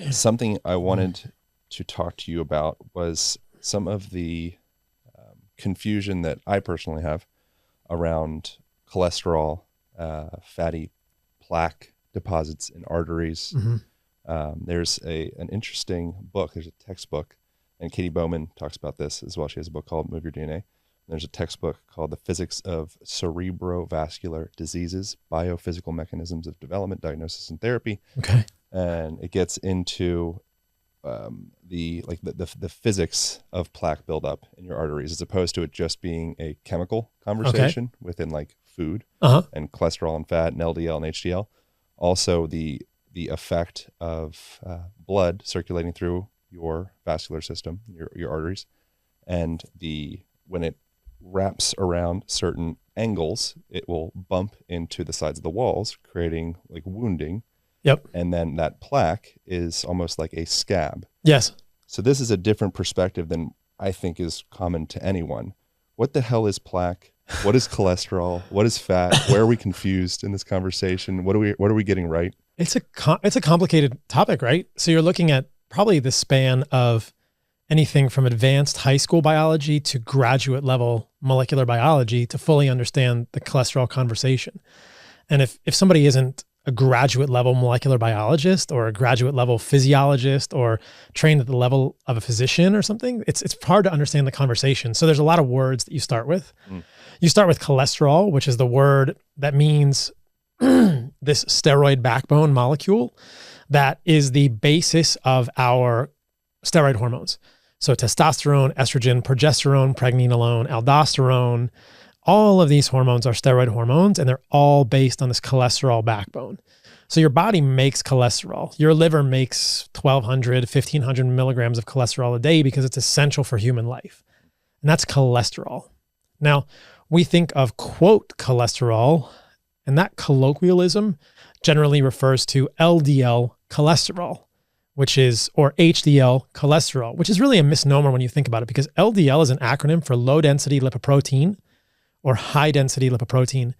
Something I wanted to talk to you about was some of the confusion that I personally have around cholesterol, fatty plaque deposits in arteries. There's an interesting book. There's a textbook, and Katie Bowman talks about this as well. She has a book called Move Your DNA. There's a textbook called The Physics of Cerebrovascular Diseases, Biophysical Mechanisms of Development, Diagnosis, and Therapy. Okay. And it gets into the physics of plaque buildup in your arteries, as opposed to it just being a chemical conversation within like food and cholesterol and fat and LDL and HDL. Also the effect of blood circulating through your vascular system, your arteries, and when it wraps around certain angles, it will bump into the sides of the walls, creating like wounding. Yep. And then that plaque is almost like a scab. Yes. So this is a different perspective than I think is common to anyone. What the hell is plaque? What is cholesterol? What is fat? Where are we confused in this conversation? What are we getting right? It's a complicated topic, right? So you're looking at probably the span of anything from advanced high school biology to graduate level molecular biology to fully understand the cholesterol conversation. And if somebody isn't a graduate level molecular biologist or a graduate level physiologist or trained at the level of a physician or something, it's hard to understand the conversation. So there's a lot of words that you start with. You start with cholesterol, which is the word that means this steroid backbone molecule that is the basis of our steroid hormones. So testosterone, estrogen, progesterone, pregnenolone, aldosterone, all of these hormones are steroid hormones, and they're all based on this cholesterol backbone. So your body makes cholesterol. Your liver makes 1,200, 1,500 milligrams of cholesterol a day because it's essential for human life. And that's cholesterol. Now, we think of, quote, cholesterol, and that colloquialism generally refers to LDL cholesterol, or HDL cholesterol, which is really a misnomer when you think about it, because LDL is an acronym for low density lipoprotein or high density lipoprotein.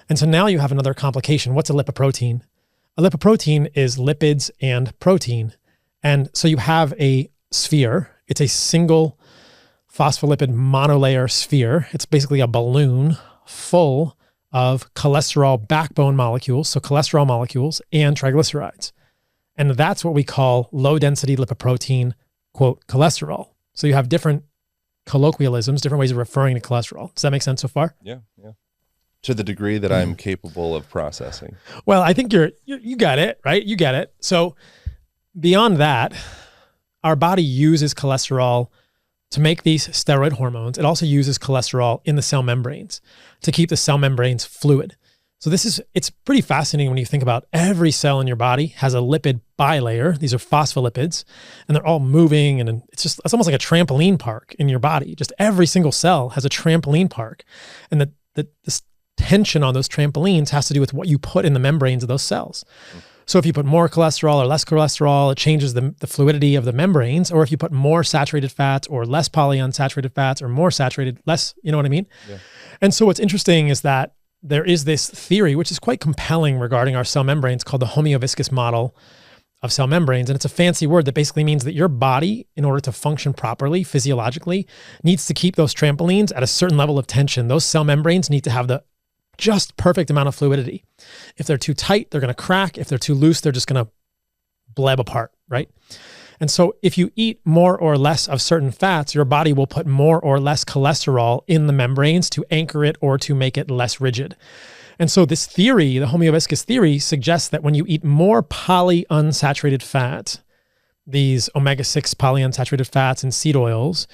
And so now you have another complication. What's a lipoprotein? A lipoprotein is lipids and protein. And so you have a sphere. It's a single phospholipid monolayer sphere. It's basically a balloon full of cholesterol backbone molecules, so cholesterol molecules and triglycerides. And that's what we call low density lipoprotein, quote, cholesterol. So you have different colloquialisms, different ways of referring to cholesterol. Does that make sense so far? Yeah. To the degree that I'm capable of processing. Well, I think you got it, right? You get it. So beyond that, our body uses cholesterol to make these steroid hormones. It also uses cholesterol in the cell membranes to keep the cell membranes fluid. So it's pretty fascinating when you think about every cell in your body has a lipid bilayer. These are phospholipids, and they're all moving, and it's almost like a trampoline park in your body. Just every single cell has a trampoline park. And this tension on those trampolines has to do with what you put in the membranes of those cells. So if you put more cholesterol or less cholesterol, it changes the fluidity of the membranes. Or if you put more saturated fats or less polyunsaturated fats or more saturated, less, you know what I mean? Yeah. And so what's interesting is that there is this theory, which is quite compelling regarding our cell membranes, called the homeoviscous model of cell membranes. And it's a fancy word that basically means that your body, in order to function properly, physiologically, needs to keep those trampolines at a certain level of tension. Those cell membranes need to have the just perfect amount of fluidity. If they're too tight, they're going to crack. If they're too loose, they're just going to bleb apart, right? And so if you eat more or less of certain fats, your body will put more or less cholesterol in the membranes to anchor it or to make it less rigid. And so this theory, the homeoviscous theory, suggests that when you eat more polyunsaturated fat, these omega-6 polyunsaturated fats and seed oils,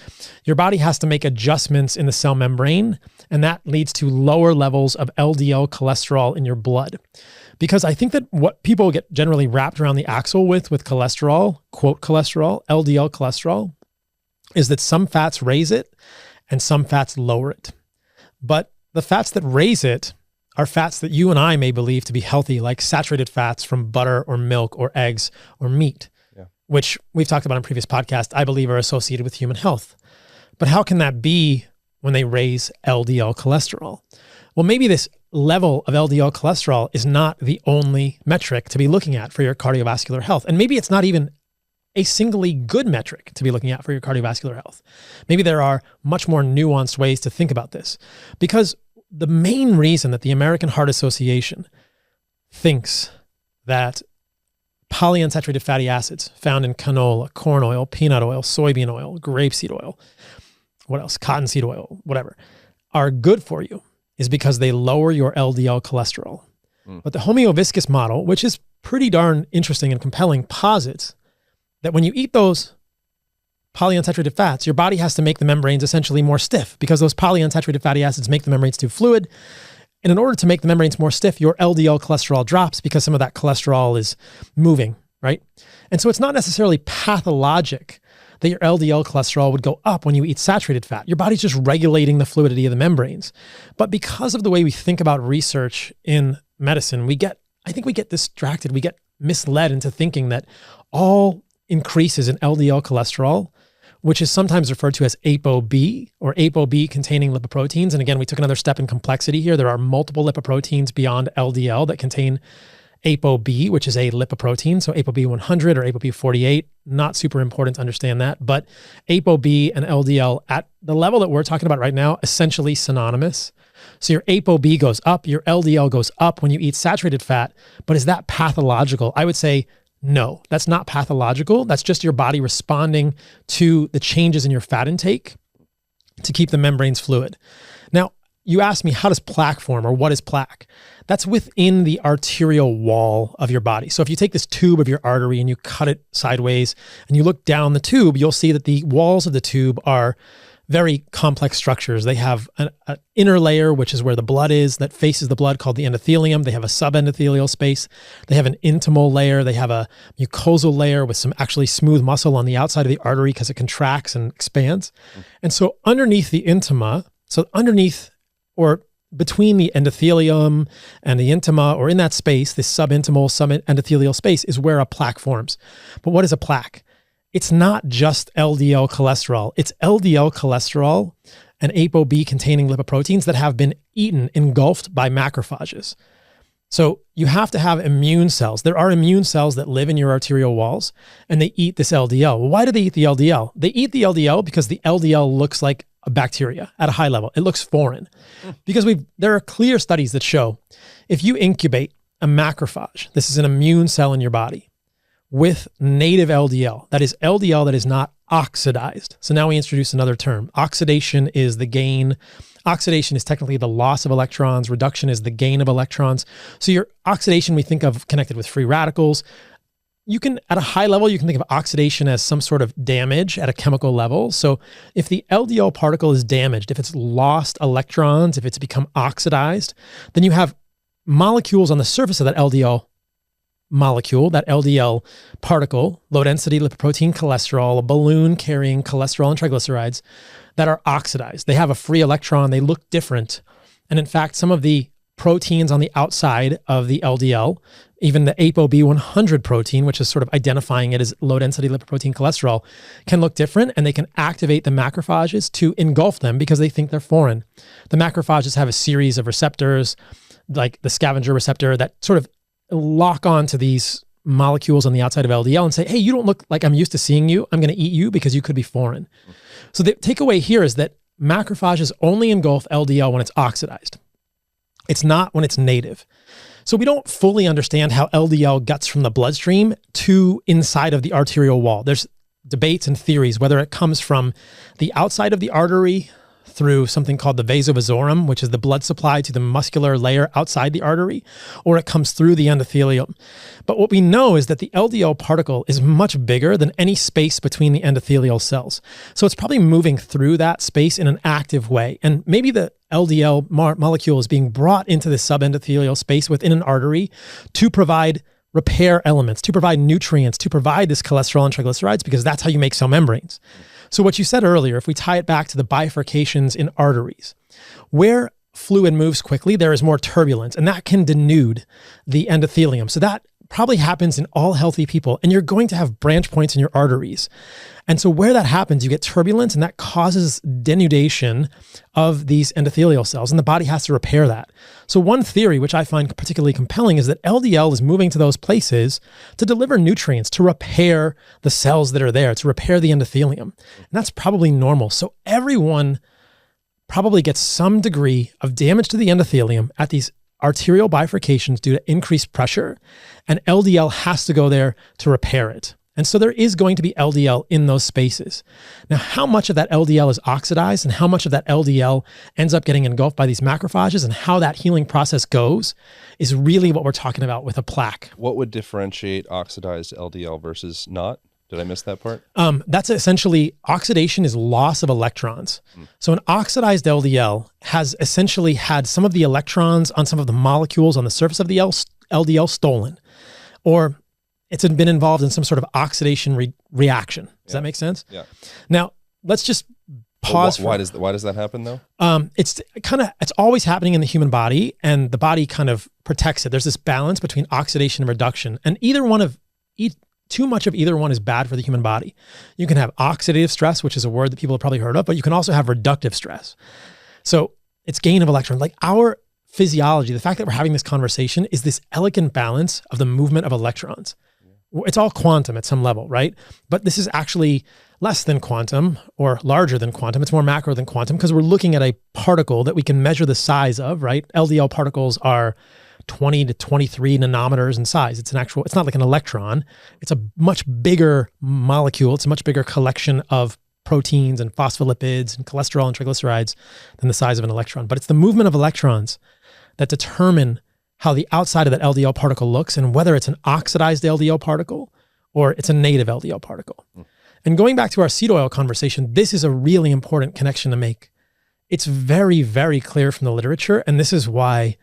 your body has to make adjustments in the cell membrane, and that leads to lower levels of LDL cholesterol in your blood. Because I think that what people get generally wrapped around the axle with cholesterol, quote cholesterol, LDL cholesterol, is that some fats raise it and some fats lower it. But the fats that raise it are fats that you and I may believe to be healthy, like saturated fats from butter or milk or eggs or meat, which we've talked about in previous podcasts, I believe are associated with human health. But how can that be when they raise LDL cholesterol? Well, maybe this level of LDL cholesterol is not the only metric to be looking at for your cardiovascular health. And maybe it's not even a singly good metric to be looking at for your cardiovascular health. Maybe there are much more nuanced ways to think about this, because the main reason that the American Heart Association thinks that polyunsaturated fatty acids found in canola, corn oil, peanut oil, soybean oil, grapeseed oil, what else? Cottonseed oil, whatever, are good for you is because they lower your LDL cholesterol. But the homeoviscous model, which is pretty darn interesting and compelling, posits that when you eat those polyunsaturated fats, your body has to make the membranes essentially more stiff because those polyunsaturated fatty acids make the membranes too fluid. And in order to make the membranes more stiff, your LDL cholesterol drops because some of that cholesterol is moving, right? And so it's not necessarily pathologic that your LDL cholesterol would go up when you eat saturated fat. Your body's just regulating the fluidity of the membranes. But because of the way we think about research in medicine, I think we get distracted. We get misled into thinking that all increases in LDL cholesterol, which is sometimes referred to as ApoB or ApoB containing lipoproteins. And again, we took another step in complexity here. There are multiple lipoproteins beyond LDL that contain ApoB, which is a lipoprotein. So ApoB 100 or ApoB 48, not super important to understand that. But ApoB and LDL at the level that we're talking about right now, essentially synonymous. So your ApoB goes up, your LDL goes up when you eat saturated fat. But is that pathological? I would say no, that's not pathological. That's just your body responding to the changes in your fat intake to keep the membranes fluid. Now, you asked me, how does plaque form, or what is plaque? That's within the arterial wall of your body. So if you take this tube of your artery and you cut it sideways and you look down the tube, you'll see that the walls of the tube are very complex structures. They have an inner layer, which is where the blood is, that faces the blood, called the endothelium. They have a subendothelial space. They have an intimal layer. They have a mucosal layer with some actually smooth muscle on the outside of the artery because it contracts and expands. And so underneath the intima, so underneath or between the endothelium and the intima, or in that space, this subintimal, subendothelial space, is where a plaque forms. But what is a plaque? It's not just LDL cholesterol. It's LDL cholesterol and ApoB containing lipoproteins that have been eaten, engulfed by macrophages. So you have to have immune cells. There are immune cells that live in your arterial walls and they eat this LDL. Why do they eat the LDL? They eat the LDL because the LDL looks like a bacteria at a high level. It looks foreign. Because there are clear studies that show if you incubate a macrophage, this is an immune cell in your body, with native LDL, that is LDL that is not oxidized. So now we introduce another term. Oxidation is the gain. Oxidation is technically the loss of electrons. Reduction is the gain of electrons. So your oxidation we think of connected with free radicals. You can, at a high level, you can think of oxidation as some sort of damage at a chemical level. So if the LDL particle is damaged, if it's lost electrons, if it's become oxidized, then you have molecules on the surface of that LDL molecule, that LDL particle, low density lipoprotein cholesterol, a balloon carrying cholesterol and triglycerides that are oxidized. They have a free electron. They look different. And in fact, some of the proteins on the outside of the LDL, even the ApoB 100 protein, which is sort of identifying it as low density lipoprotein cholesterol, can look different, and they can activate the macrophages to engulf them because they think they're foreign. The macrophages have a series of receptors, like the scavenger receptor, that sort of lock on to these molecules on the outside of LDL and say, hey, you don't look like I'm used to seeing you. I'm going to eat you because you could be foreign. So the takeaway here is that macrophages only engulf LDL when it's oxidized. It's not when it's native. So we don't fully understand how LDL gets from the bloodstream to inside of the arterial wall. There's debates and theories whether it comes from the outside of the artery through something called the vasa vasorum, which is the blood supply to the muscular layer outside the artery, or it comes through the endothelium. But what we know is that the LDL particle is much bigger than any space between the endothelial cells. So it's probably moving through that space in an active way. And maybe the LDL molecule is being brought into the subendothelial space within an artery to provide repair elements, to provide nutrients, to provide this cholesterol and triglycerides, because that's how you make cell membranes. So what you said earlier, if we tie it back to the bifurcations in arteries, where fluid moves quickly, there is more turbulence, and that can denude the endothelium. So that probably happens in all healthy people, and you're going to have branch points in your arteries. And so where that happens, you get turbulence, and that causes denudation of these endothelial cells, and the body has to repair that. So one theory, which I find particularly compelling, is that LDL is moving to those places to deliver nutrients, to repair the cells that are there, to repair the endothelium. And that's probably normal. So everyone probably gets some degree of damage to the endothelium at these arterial bifurcations due to increased pressure, and LDL has to go there to repair it. And so there is going to be LDL in those spaces. Now, how much of that LDL is oxidized and how much of that LDL ends up getting engulfed by these macrophages and how that healing process goes is really what we're talking about with a plaque. What would differentiate oxidized LDL versus not? Did I miss that part? That's essentially, oxidation is loss of electrons. So an oxidized LDL has essentially had some of the electrons on some of the molecules on the surface of the LDL stolen, or it's been involved in some sort of oxidation reaction. Does that make sense? Yeah. Now, let's just pause. Why does that happen though? It's always happening in the human body, and the body kind of protects it. There's this balance between oxidation and reduction, and too much of either one is bad for the human body. You can have oxidative stress, which is a word that people have probably heard of, but you can also have reductive stress. So it's gain of electrons. Like our physiology, the fact that we're having this conversation is this elegant balance of the movement of electrons. It's all quantum at some level, right? But this is actually less than quantum or larger than quantum. It's more macro than quantum because we're looking at a particle that we can measure the size of, right? LDL particles are 20 to 23 nanometers in size. It's not like an electron. It's a much bigger molecule. It's a much bigger collection of proteins and phospholipids and cholesterol and triglycerides than the size of an electron. But it's the movement of electrons that determine how the outside of that LDL particle looks and whether it's an oxidized LDL particle or it's a native LDL particle. And going back to our seed oil conversation, this is a really important connection to make. It's very, very clear from the literature, and this is why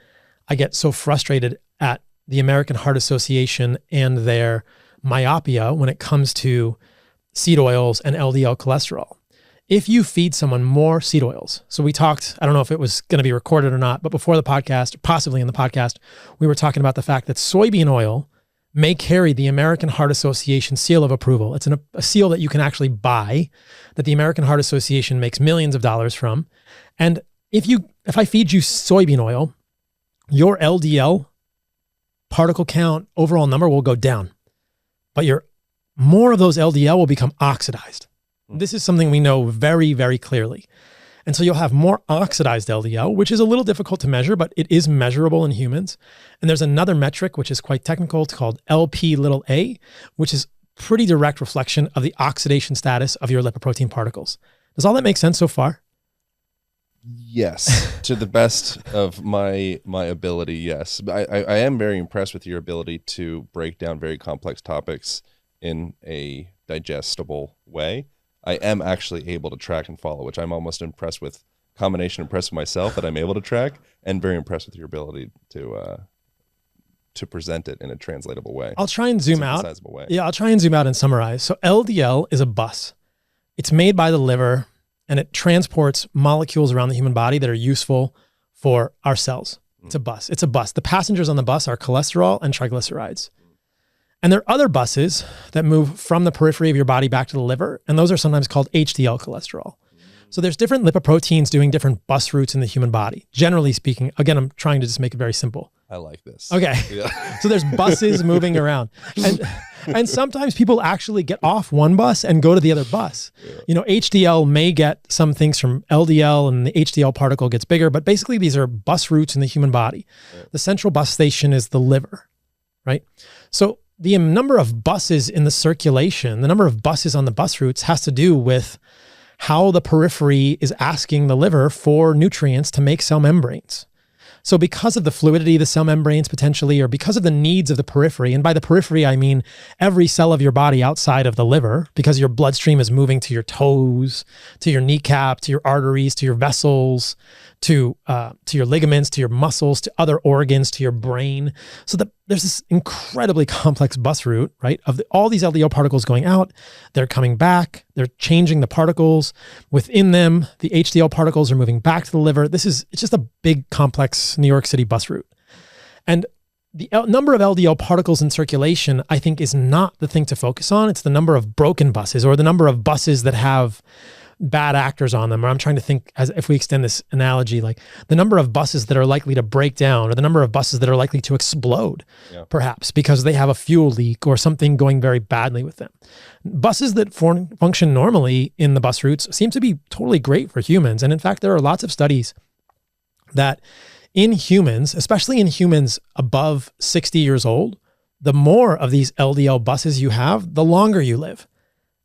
I get so frustrated at the American Heart Association and their myopia when it comes to seed oils and LDL cholesterol. If you feed someone more seed oils, so we talked, I don't know if it was going to be recorded or not, but before the podcast, possibly in the podcast, we were talking about the fact that soybean oil may carry the American Heart Association seal of approval. It's a seal that you can actually buy, that the American Heart Association makes millions of dollars from. And if I feed you soybean oil, your LDL particle count overall number will go down, but more of those LDL will become oxidized. This is something we know very, very clearly. And so you'll have more oxidized LDL, which is a little difficult to measure, but it is measurable in humans. And there's another metric, which is quite technical. It's called Lp(a), which is pretty direct reflection of the oxidation status of your lipoprotein particles. Does all that make sense so far? Yes, to the best of my ability, yes. I am very impressed with your ability to break down very complex topics in a digestible way. I am actually able to track and follow, which I'm almost impressed with. Impressed with myself that I'm able to track, and very impressed with your ability to present it in a translatable way. I'll try and zoom out. Way. Yeah, I'll try and zoom out and summarize. So LDL is a bus. It's made by the liver, and it transports molecules around the human body that are useful for our cells. It's a bus. It's a bus. The passengers on the bus are cholesterol and triglycerides. And there are other buses that move from the periphery of your body back to the liver, and those are sometimes called HDL cholesterol. So there's different lipoproteins doing different bus routes in the human body. Generally speaking, again, I'm trying to just make it very simple. I like this. Okay. Yeah. So there's buses moving around. And sometimes people actually get off one bus and go to the other bus. Yeah. HDL may get some things from LDL, and the HDL particle gets bigger, but basically these are bus routes in the human body. Yeah. The central bus station is the liver, right? So the number of buses in the circulation, the number of buses on the bus routes has to do with how the periphery is asking the liver for nutrients to make cell membranes. So because of the fluidity of the cell membranes potentially, or because of the needs of the periphery, and by the periphery, I mean every cell of your body outside of the liver, because your bloodstream is moving to your toes, to your kneecap, to your arteries, to your vessels, to your ligaments, to your muscles, to other organs, to your brain. So there's this incredibly complex bus route, right? Of all these LDL particles going out, they're coming back, they're changing the particles. Within them, the HDL particles are moving back to the liver. It's just a big, complex New York City bus route. And the number of LDL particles in circulation, I think, is not the thing to focus on. It's the number of broken buses or the number of buses that have bad actors on them. Or I'm trying to think, as if we extend this analogy, like the number of buses that are likely to break down or the number of buses that are likely to explode, perhaps because they have a fuel leak or something going very badly with them. Buses that function normally in the bus routes seem to be totally great for humans. And in fact, there are lots of studies that in humans, especially in humans above 60 years old, the more of these LDL buses you have, the longer you live.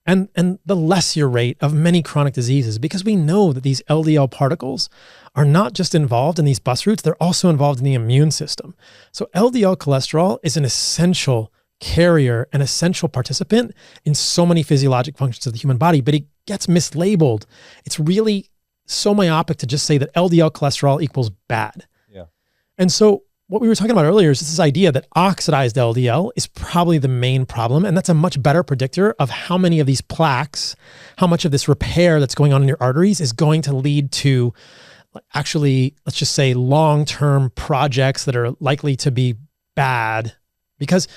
And the less your rate of many chronic diseases, because we know that these LDL particles are not just involved in these bus routes, they're also involved in the immune system. So LDL cholesterol is an essential carrier, an essential participant in so many physiologic functions of the human body, but it gets mislabeled. It's really so myopic to just say that LDL cholesterol equals bad. Yeah. And so what we were talking about earlier is this idea that oxidized LDL is probably the main problem. And that's a much better predictor of how many of these plaques, how much of this repair that's going on in your arteries is going to lead to actually, let's just say, long-term projects that are likely to be bad. Because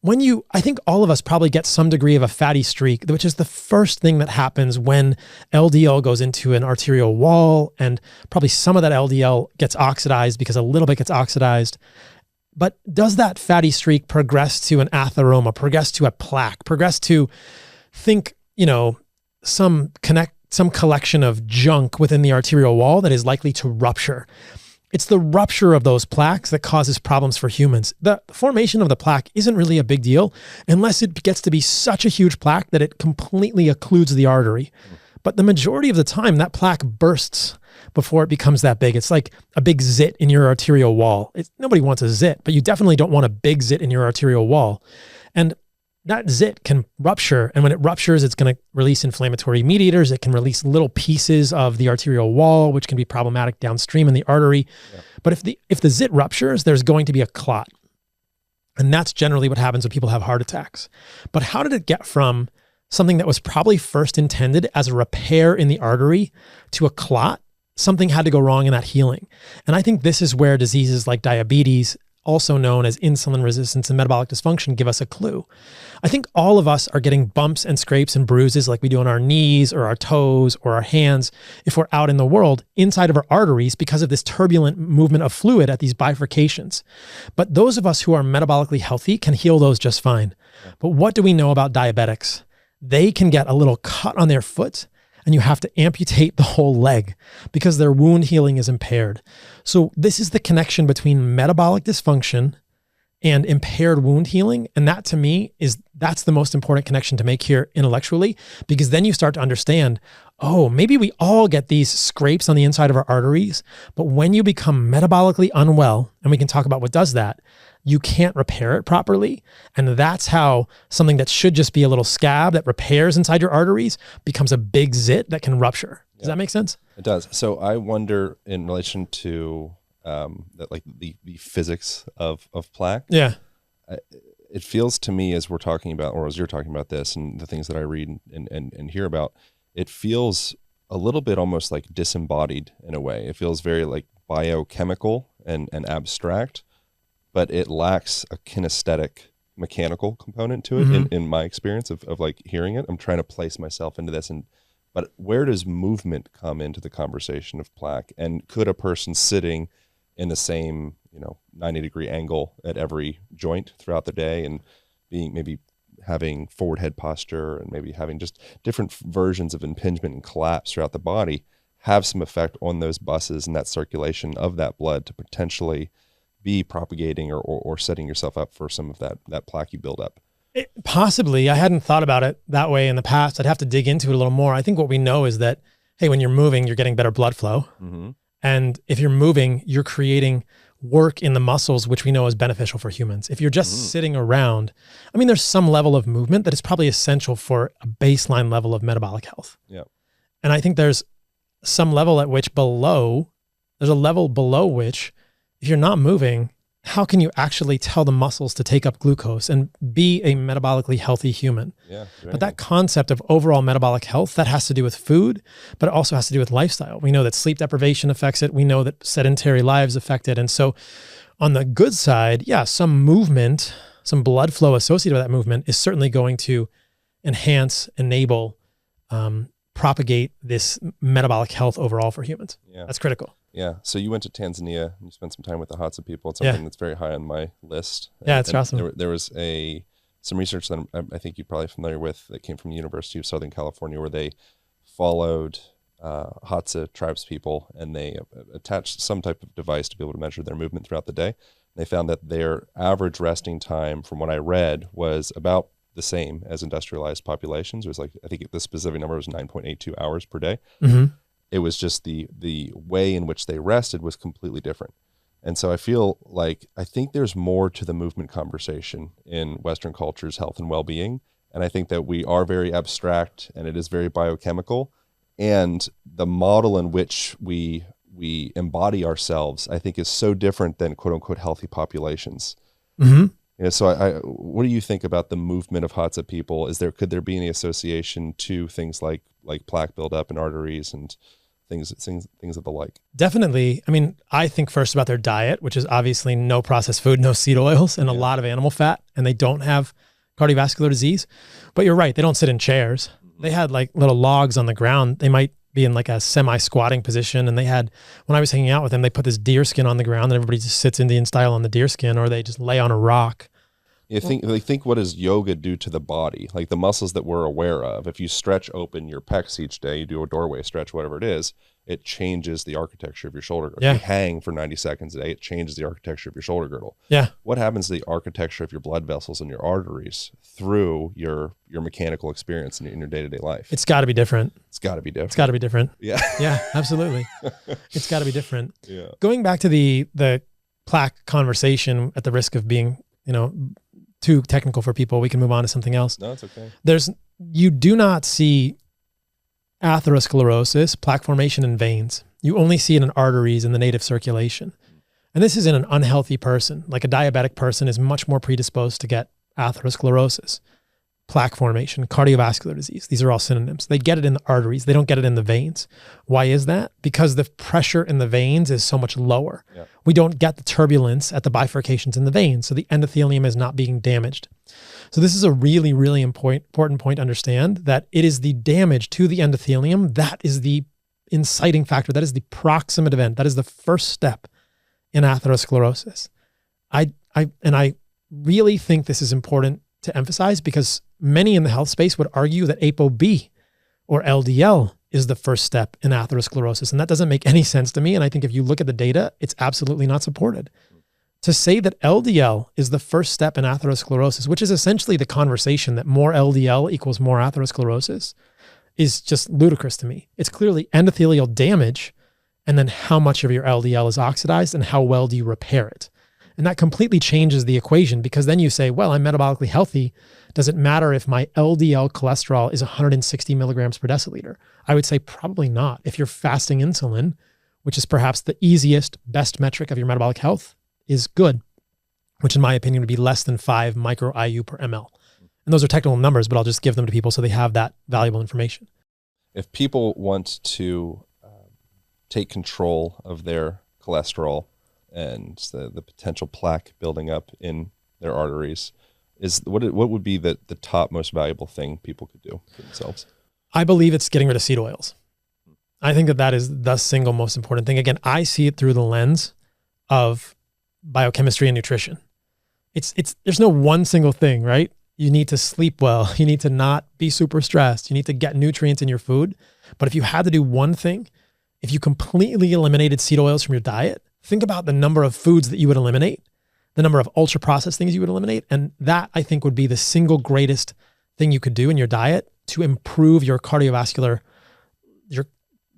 I think all of us probably get some degree of a fatty streak, which is the first thing that happens when LDL goes into an arterial wall, and probably some of that LDL gets oxidized because a little bit gets oxidized. But does that fatty streak progress to an atheroma, progress to a plaque, progress to some collection of junk within the arterial wall that is likely to rupture? It's the rupture of those plaques that causes problems for humans. The formation of the plaque isn't really a big deal unless it gets to be such a huge plaque that it completely occludes the artery. But the majority of the time, that plaque bursts before it becomes that big. It's like a big zit in your arterial wall. Nobody wants a zit, but you definitely don't want a big zit in your arterial wall. And that zit can rupture. And when it ruptures, it's going to release inflammatory mediators. It can release little pieces of the arterial wall, which can be problematic downstream in the artery. Yeah. But if the zit ruptures, there's going to be a clot. And that's generally what happens when people have heart attacks. But how did it get from something that was probably first intended as a repair in the artery to a clot? Something had to go wrong in that healing. And I think this is where diseases like diabetes, also known as insulin resistance and metabolic dysfunction, give us a clue. I think all of us are getting bumps and scrapes and bruises like we do on our knees or our toes or our hands if we're out in the world inside of our arteries because of this turbulent movement of fluid at these bifurcations. But those of us who are metabolically healthy can heal those just fine. But what do we know about diabetics? They can get a little cut on their foot and you have to amputate the whole leg because their wound healing is impaired. So this is the connection between metabolic dysfunction and impaired wound healing. And that to me that's the most important connection to make here intellectually, because then you start to understand, oh, maybe we all get these scrapes on the inside of our arteries, but when you become metabolically unwell, and we can talk about what does that, you can't repair it properly. And that's how something that should just be a little scab that repairs inside your arteries becomes a big zit that can rupture. Does that make sense? It does. So I wonder, in relation to the physics of plaque. Yeah. It feels to me, as we're talking about, or as you're talking about this and the things that I read and hear about, it feels a little bit almost like disembodied in a way. It feels very like biochemical and abstract, but it lacks a kinesthetic mechanical component to it in my experience of like hearing it. I'm trying to place myself into this, but where does movement come into the conversation of plaque? And could a person sitting in the same 90-degree angle at every joint throughout the day and maybe having forward head posture and maybe having just different versions of impingement and collapse throughout the body have some effect on those buses and that circulation of that blood to potentially be propagating or setting yourself up for some of that plaque you build up? Possibly. I hadn't thought about it that way in the past. I'd have to dig into it a little more. I think what we know is that, hey, when you're moving, you're getting better blood flow. Mm-hmm. And if you're moving, you're creating work in the muscles, which we know is beneficial for humans. If you're just sitting around, there's some level of movement that is probably essential for a baseline level of metabolic health. Yeah. And I think there's some level at which there's a level below which, if you're not moving, how can you actually tell the muscles to take up glucose and be a metabolically healthy human? Yeah, but that concept of overall metabolic health, that has to do with food, but it also has to do with lifestyle. We know that sleep deprivation affects it. We know that sedentary lives affect it. And so On the good side, yeah, some movement, some blood flow associated with that movement is certainly going to enhance, enable, propagate this metabolic health overall for humans. Yeah. That's critical. Yeah. So you went to Tanzania and you spent some time with the Hadza people. It's something that's very high on my list. Yeah, it's awesome. There was some research that I think you're probably familiar with that came from the University of Southern California, where they followed Hadza tribes people and they attached some type of device to be able to measure their movement throughout the day. They found that their average resting time, from what I read, was about the same as industrialized populations. It was like, I think the specific number was 9.82 hours per day. Mm-hmm. It was just the way in which they rested was completely different. And so I feel like, I think there's more to the movement conversation in Western culture's health and well-being. And I think that we are very abstract and it is very biochemical. And the model in which we embody ourselves, I think, is so different than quote unquote healthy populations. Mm-hmm. So what do you think about the movement of Hadza people? Could there be any association to things like plaque buildup in arteries and things of the like? Definitely. I mean, I think first about their diet, which is obviously no processed food, no seed oils, and a lot of animal fat, and they don't have cardiovascular disease. But you're right, they don't sit in chairs. They had like little logs on the ground. They might be in like a semi-squatting position. And they had, when I was hanging out with them, they put this deer skin on the ground and everybody just sits Indian style on the deer skin, or they just lay on a rock. You think what does yoga do to the body? Like the muscles that we're aware of. If you stretch open your pecs each day, you do a doorway stretch, whatever it is, it changes the architecture of your shoulder girdle. Yeah. If you hang for 90 seconds a day, it changes the architecture of your shoulder girdle. Yeah. What happens to the architecture of your blood vessels and your arteries through your mechanical experience in your day-to-day life? It's got to be different. It's got to be different. It's got to be different. Yeah. Yeah, absolutely. It's got to be different. Yeah. Going back to the plaque conversation, at the risk of being, too technical for people, we can move on to something else. No, it's okay. You do not see atherosclerosis, plaque formation in veins. You only see it in arteries in the native circulation. And this is in an unhealthy person. Like a diabetic person is much more predisposed to get atherosclerosis, plaque formation, cardiovascular disease. These are all synonyms. They get it in the arteries. They don't get it in the veins. Why is that? Because the pressure in the veins is so much lower. Yeah. We don't get the turbulence at the bifurcations in the veins. So the endothelium is not being damaged. So this is a really, really important point to understand, that it is the damage to the endothelium that is the inciting factor. That is the proximate event. That is the first step in atherosclerosis. I really think this is important to emphasize, because many in the health space would argue that ApoB or LDL is the first step in atherosclerosis. And that doesn't make any sense to me. And I think if you look at the data, it's absolutely not supported. To say that LDL is the first step in atherosclerosis, which is essentially the conversation that more LDL equals more atherosclerosis, is just ludicrous to me. It's clearly endothelial damage, and then how much of your LDL is oxidized and how well do you repair it. And that completely changes the equation, because then you say, well, I'm metabolically healthy. Does it matter if my LDL cholesterol is 160 milligrams per deciliter? I would say probably not. If you're fasting insulin, which is perhaps the easiest, best metric of your metabolic health, is good, which in my opinion would be less than 5 micro IU per ml. And those are technical numbers, but I'll just give them to people so they have that valuable information. If people want to take control of their cholesterol and the potential plaque building up in their arteries, what would be the top most valuable thing people could do for themselves? I believe it's getting rid of seed oils. I think that is the single most important thing. Again, I see it through the lens of biochemistry and nutrition. There's no one single thing, right? You need to sleep well. You need to not be super stressed. You need to get nutrients in your food. But if you had to do one thing, if you completely eliminated seed oils from your diet, think about the number of foods that you would eliminate, the number of ultra processed things you would eliminate. And that, I think, would be the single greatest thing you could do in your diet to improve your cardiovascular,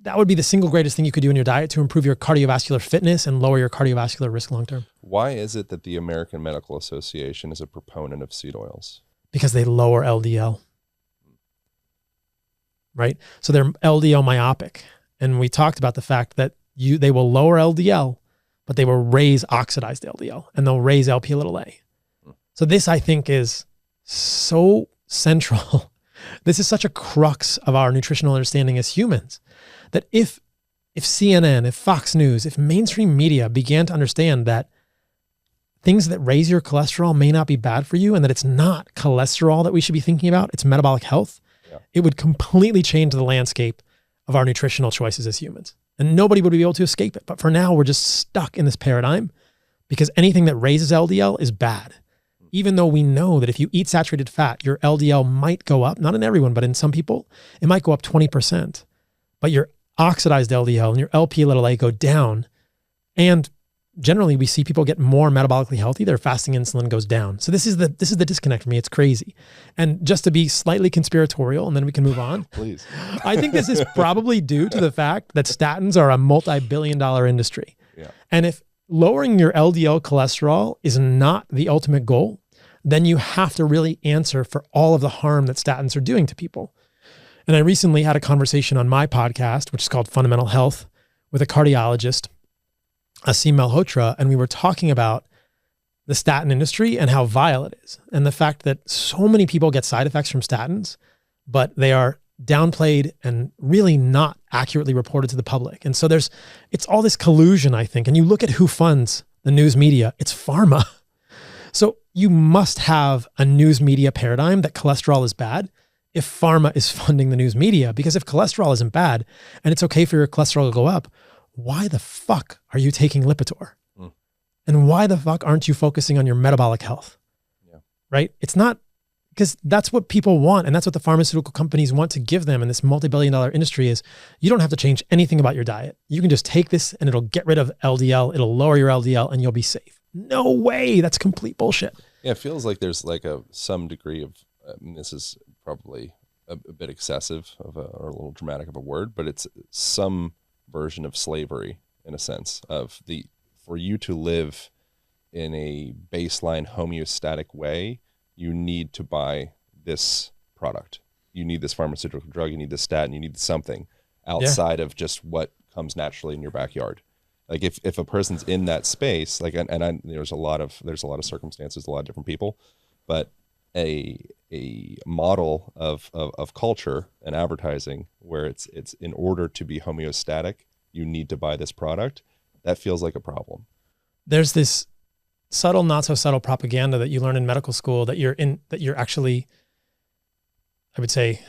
that would be the single greatest thing you could do in your diet to improve your cardiovascular fitness and lower your cardiovascular risk long-term. Why is it that the American Medical Association is a proponent of seed oils? Because they lower LDL, right? So they're LDL myopic. And we talked about the fact that they will lower LDL, but they will raise oxidized LDL, and they'll raise LP(a). So this, I think, is so central. This is such a crux of our nutritional understanding as humans, that if CNN, if Fox News, if mainstream media began to understand that things that raise your cholesterol may not be bad for you, and that it's not cholesterol that we should be thinking about, it's metabolic health, it would completely change the landscape of our nutritional choices as humans. And nobody would be able to escape it. But for now, we're just stuck in this paradigm because anything that raises LDL is bad. Even though we know that if you eat saturated fat, your LDL might go up, not in everyone, but in some people, it might go up 20%. But your oxidized LDL and your LP(a) go down. And generally we see people get more metabolically healthy. Their fasting insulin goes down. So this is the disconnect for me. It's crazy. And just to be slightly conspiratorial, and then we can move on. Please. I think this is probably due to the fact that statins are a multi-billion-dollar industry. Yeah. And if lowering your LDL cholesterol is not the ultimate goal, then you have to really answer for all of the harm that statins are doing to people. And I recently had a conversation on my podcast, which is called Fundamental Health, with a cardiologist, Asim Malhotra, and we were talking about the statin industry and how vile it is, and the fact that so many people get side effects from statins, but they are downplayed and really not accurately reported to the public. And so it's all this collusion, I think. And you look at who funds the news media, it's pharma. So you must have a news media paradigm that cholesterol is bad if pharma is funding the news media, because if cholesterol isn't bad and it's okay for your cholesterol to go up, why the fuck are you taking Lipitor? And why the fuck aren't you focusing on your metabolic health? Yeah. Right? It's not, because that's what people want. And that's what the pharmaceutical companies want to give them in this multi-billion-dollar industry is you don't have to change anything about your diet. You can just take this and it'll get rid of LDL. It'll lower your LDL and you'll be safe. No way. That's complete bullshit. Yeah. It feels like there's like some degree of, this is probably a bit excessive or a little dramatic of a word, but it's some version of slavery in a sense of for you to live in a baseline homeostatic way, you need to buy this product. You need this pharmaceutical drug, you need this statin, you need something outside of just what comes naturally in your backyard. Like if a person's in that space, like, there's a lot of circumstances, a lot of different people, but a model of culture and advertising where it's in order to be homeostatic, you need to buy this product. That feels like a problem. There's this subtle, not so subtle propaganda that you learn in medical school that you're actually, I would say,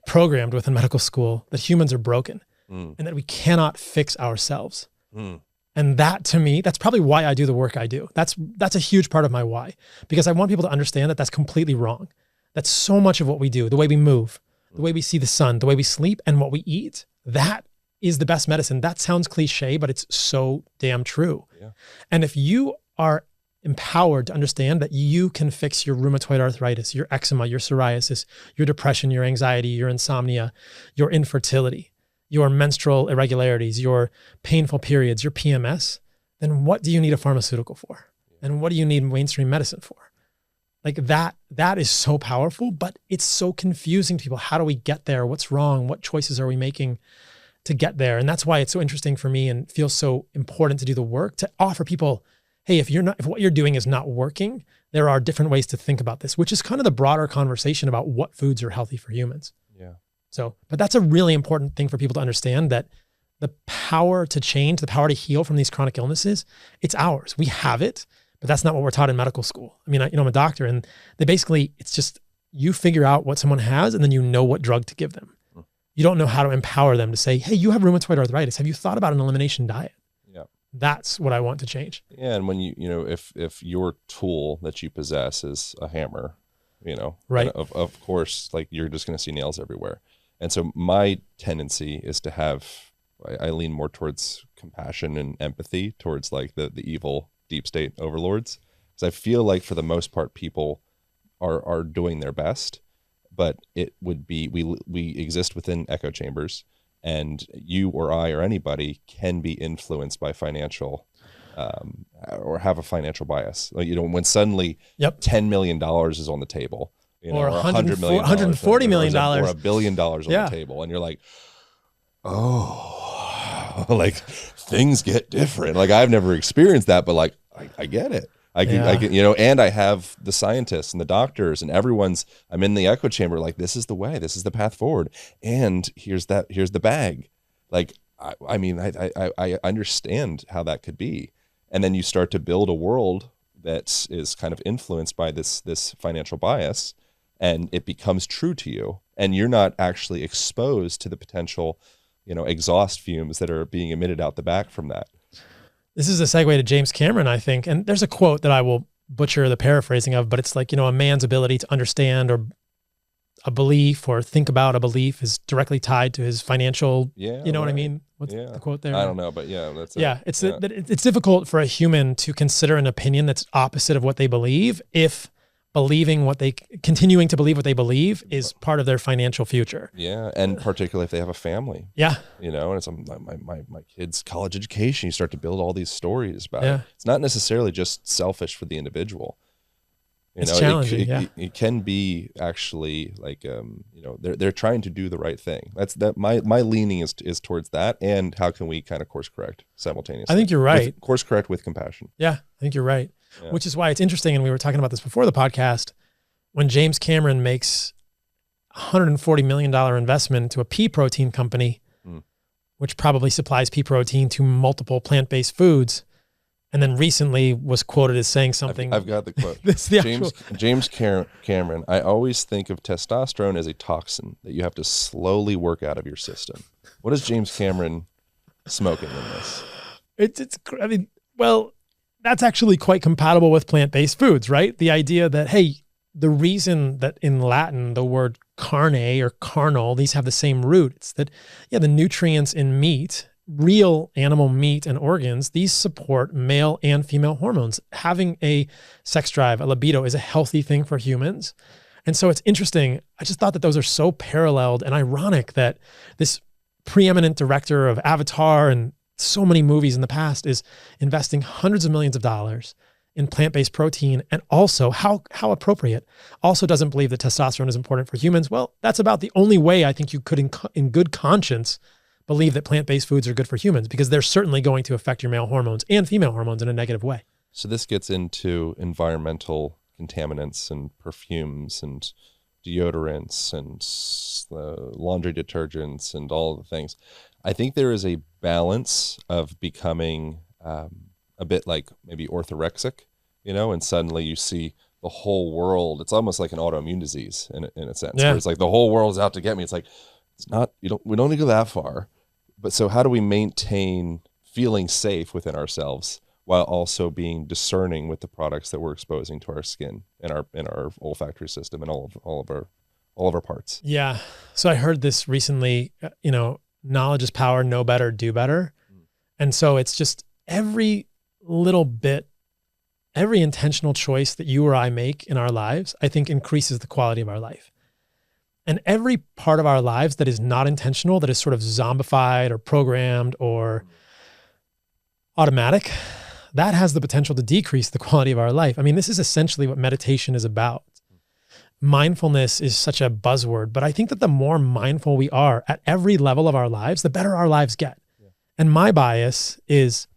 programmed with in medical school, that humans are broken and that we cannot fix ourselves. And that, to me, that's probably why I do the work I do. That's a huge part of my why, because I want people to understand that that's completely wrong. That's so much of what we do, the way we move, the way we see the sun, the way we sleep, and what we eat, that is the best medicine. That sounds cliche, but it's so damn true. Yeah. And if you are empowered to understand that you can fix your rheumatoid arthritis, your eczema, your psoriasis, your depression, your anxiety, your insomnia, your infertility, your menstrual irregularities, your painful periods, your PMS, then what do you need a pharmaceutical for? And what do you need mainstream medicine for? Like that is so powerful, but it's so confusing to people. How do we get there? What's wrong? What choices are we making to get there? And that's why it's so interesting for me and feels so important to do the work, to offer people, hey, if what you're doing is not working, there are different ways to think about this, which is kind of the broader conversation about what foods are healthy for humans. Yeah. So, but that's a really important thing for people to understand, that the power to change, the power to heal from these chronic illnesses, it's ours. We have it, but that's not what we're taught in medical school. I mean, I'm a doctor, and it's just, you figure out what someone has and then you know what drug to give them. You don't know how to empower them to say, hey, you have rheumatoid arthritis. Have you thought about an elimination diet? Yeah. That's what I want to change. Yeah. And when if your tool that you possess is a hammer, right. Of course, like you're just going to see nails everywhere. And so my tendency is to I lean more towards compassion and empathy towards like the evil deep state overlords. Because I feel like for the most part, people are doing their best. But it would be, we exist within echo chambers, and you or I or anybody can be influenced by financial, or have a financial bias. Like, when suddenly $10 million is on the table, or $100 million, $140 million, or $1 billion on the table, and you're like, oh, like things get different. Like I've never experienced that, but like I get it. I can, and I have the scientists and the doctors and I'm in the echo chamber. Like, this is the way, this is the path forward. And here's the bag. Like, I mean, I understand how that could be. And then you start to build a world that is kind of influenced by this financial bias, and it becomes true to you, and you're not actually exposed to the potential, exhaust fumes that are being emitted out the back from that. This is a segue to James Cameron, I think. And there's a quote that I will butcher the paraphrasing of, but it's like, a man's ability to understand or a belief or think about a belief is directly tied to his financial, what I mean? What's the quote there? I don't know, but it's difficult for a human to consider an opinion that's opposite of what they believe if continuing to believe what they believe is part of their financial future. Yeah, and particularly if they have a family. Yeah. And it's my kid's college education. You start to build all these stories about it. It's not necessarily just selfish for the individual. It's challenging. It can be actually like, they're trying to do the right thing. My leaning is towards that. And how can we kind of course correct simultaneously? I think you're right. Course correct with compassion. Yeah, I think you're right. Yeah. Which is why it's interesting. And we were talking about this before the podcast, when James Cameron makes $140 million investment into a pea protein company, which probably supplies pea protein to multiple plant-based foods. And then recently was quoted as saying something. I've got the quote. James Cameron, I always think of testosterone as a toxin that you have to slowly work out of your system. What is James Cameron smoking in this? That's actually quite compatible with plant-based foods, right? The idea that, hey, the reason that in Latin, the word carne or carnal, these have the same root. It's that, the nutrients in meat, real animal meat and organs, these support male and female hormones. Having a sex drive, a libido, is a healthy thing for humans. And so it's interesting. I just thought that those are so paralleled and ironic that this preeminent director of Avatar and so many movies in the past is investing hundreds of millions of dollars in plant-based protein, and also how appropriate, also doesn't believe that testosterone is important for humans. Well, that's about the only way I think you could in good conscience believe that plant-based foods are good for humans, because they're certainly going to affect your male hormones and female hormones in a negative way. So this gets into environmental contaminants and perfumes and deodorants and laundry detergents and all the things. I think there is a balance of becoming a bit like maybe orthorexic, and suddenly you see the whole world. It's almost like an autoimmune disease in a sense, where it's like the whole world's out to get me. It's like, it's not, we don't need to go that far. But so how do we maintain feeling safe within ourselves while also being discerning with the products that we're exposing to our skin and our olfactory system and all of our parts? Yeah. So I heard this recently, knowledge is power, know better, do better. And so it's just every little bit, every intentional choice that you or I make in our lives, I think increases the quality of our life. And every part of our lives that is not intentional, that is sort of zombified or programmed or automatic, that has the potential to decrease the quality of our life. I mean, this is essentially what meditation is about. Mindfulness is such a buzzword, but I think that the more mindful we are at every level of our lives, the better our lives get. Yeah. And my bias is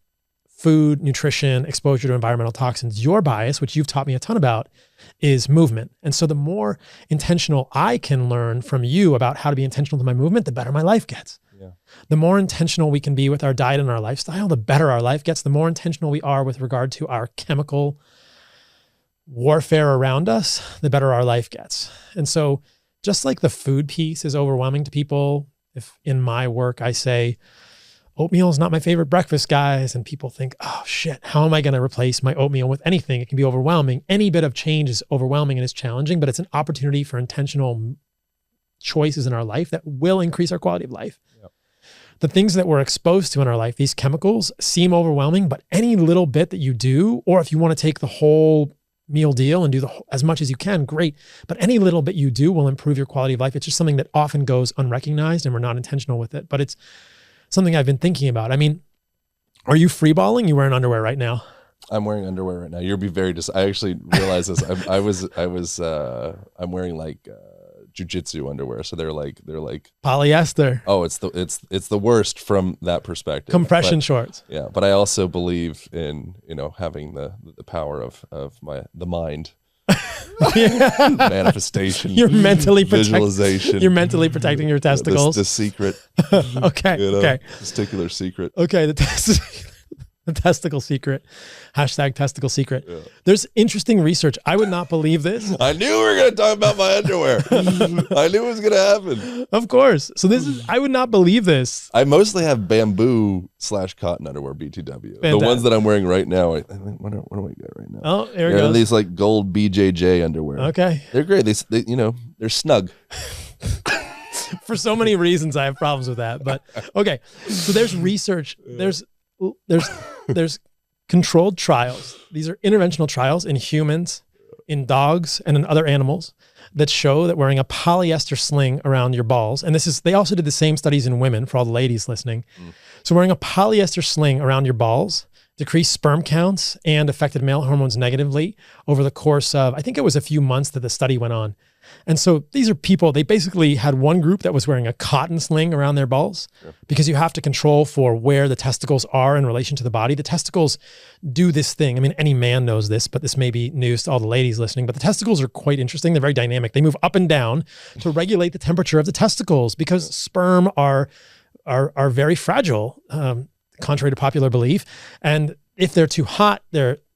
food, nutrition, exposure to environmental toxins. Your bias, which you've taught me a ton about, is movement. And so the more intentional I can learn from you about how to be intentional to my movement, the better my life gets. Yeah. The more intentional we can be with our diet and our lifestyle, the better our life gets. The more intentional we are with regard to our chemical warfare around us, the better our life gets. And so just like the food piece is overwhelming to people, if in my work I say, oatmeal is not my favorite breakfast, guys, and people think, oh shit, how am I going to replace my oatmeal with anything? It can be overwhelming. Any bit of change is overwhelming and is challenging, but it's an opportunity for intentional choices in our life that will increase our quality of life. Yep. The things that we're exposed to in our life, these chemicals, seem overwhelming, but any little bit that you do, or if you want to take the whole meal deal and do as much as you can, great. But any little bit you do will improve your quality of life. It's just something that often goes unrecognized and we're not intentional with it. But it's something I've been thinking about. I mean, are you free balling? You wearing underwear right now? I'm wearing underwear right now. You'll be very I actually realized this. I'm wearing like jujitsu underwear. So they're like polyester. Oh, it's the worst from that perspective. Compression shorts. Yeah. But I also believe in, having the power of the mind. Manifestation. You're mentally visualization. You're mentally protecting your testicles. The secret. Okay. Okay. Testicular secret. Okay. Testicle secret. Hashtag testicle secret. Yeah. There's interesting research. I would not believe this. I knew we were going to talk about my underwear. I knew it was going to happen. Of course. So I would not believe this. I mostly have bamboo/cotton underwear, BTW. Fantastic. The ones that I'm wearing right now, what do I get right now? Oh, there it They're goes. these like gold BJJ underwear. Okay. They're great. They they're snug. For so many reasons, I have problems with that. But okay. So there's research. There's controlled trials. These are interventional trials in humans, in dogs, and in other animals that show that wearing a polyester sling around your balls, and they also did the same studies in women for all the ladies listening. So wearing a polyester sling around your balls decreased sperm counts and affected male hormones negatively over the course of, I think it was a few months that the study went on. And so these are people, they basically had one group that was wearing a cotton sling around their balls because you have to control for where the testicles are in relation to the body. The testicles do this thing. I mean, any man knows this, but this may be news to all the ladies listening, but the testicles are quite interesting. They're very dynamic. They move up and down to regulate the temperature of the testicles because sperm are very fragile, contrary to popular belief. And if they're too hot,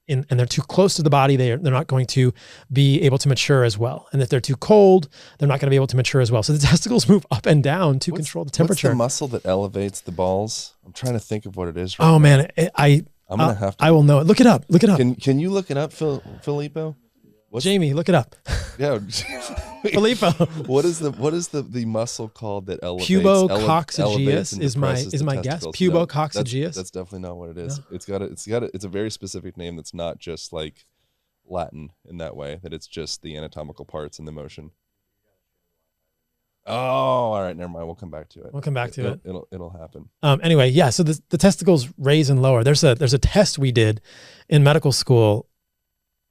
and they're too close to the body, they're not going to be able to mature as well. And if they're too cold, they're not going to be able to mature as well. So the testicles move up and down to control the temperature. What's the muscle that elevates the balls? I'm trying to think of what it is. Oh man, I'm gonna have to. I will know it. Look it up. Can you look it up, Filippo? Jamie, look it up. Yeah. Filippo. What is the muscle called that elevates? Pubococcygeus is my guess. Pubococcygeus. That's definitely not what it is. No. It's a very specific name that's not just like Latin in that way, that it's just the anatomical parts and the motion. Oh, all right, never mind. We'll come back to it. It'll happen. Anyway, yeah. So the testicles raise and lower. There's a test we did in medical school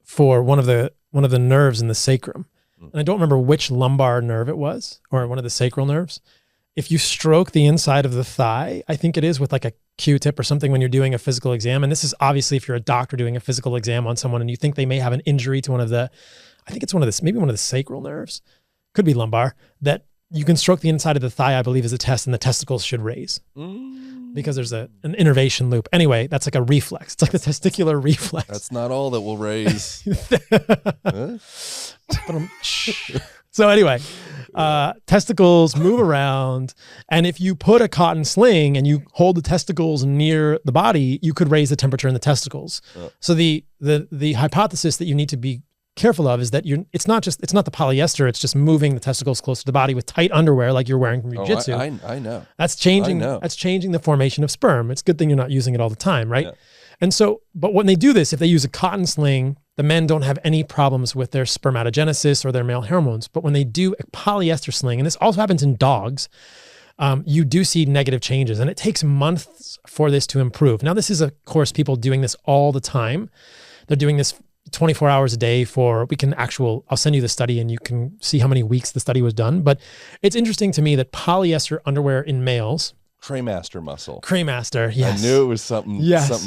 for one of the nerves in the sacrum. And I don't remember which lumbar nerve it was, or one of the sacral nerves. If you stroke the inside of the thigh, I think it is, with like a Q-tip or something when you're doing a physical exam. And this is obviously if you're a doctor doing a physical exam on someone and you think they may have an injury to maybe one of the sacral nerves, could be lumbar, that you can stroke the inside of the thigh, I believe, is a test, and the testicles should raise. Because there's an innervation loop. Anyway, that's like a reflex. It's like the testicular reflex. That's not all that will raise. So anyway, testicles move around, and if you put a cotton sling and you hold the testicles near the body, you could raise the temperature in the testicles. So the hypothesis that you need to be careful of is that it's not the polyester, it's just moving the testicles close to the body with tight underwear like you're wearing from jiu-jitsu. I know. That's changing the formation of sperm. It's a good thing you're not using it all the time, right? Yeah. And so, but when they do this, if they use a cotton sling, the men don't have any problems with their spermatogenesis or their male hormones. But when they do a polyester sling, and this also happens in dogs, you do see negative changes, and it takes months for this to improve. Now, this is, of course, people doing this all the time. They're doing this 24 hours a day I'll send you the study and you can see how many weeks the study was done. But it's interesting to me that polyester underwear in males. Cremaster muscle. Cremaster, yes. I knew it was something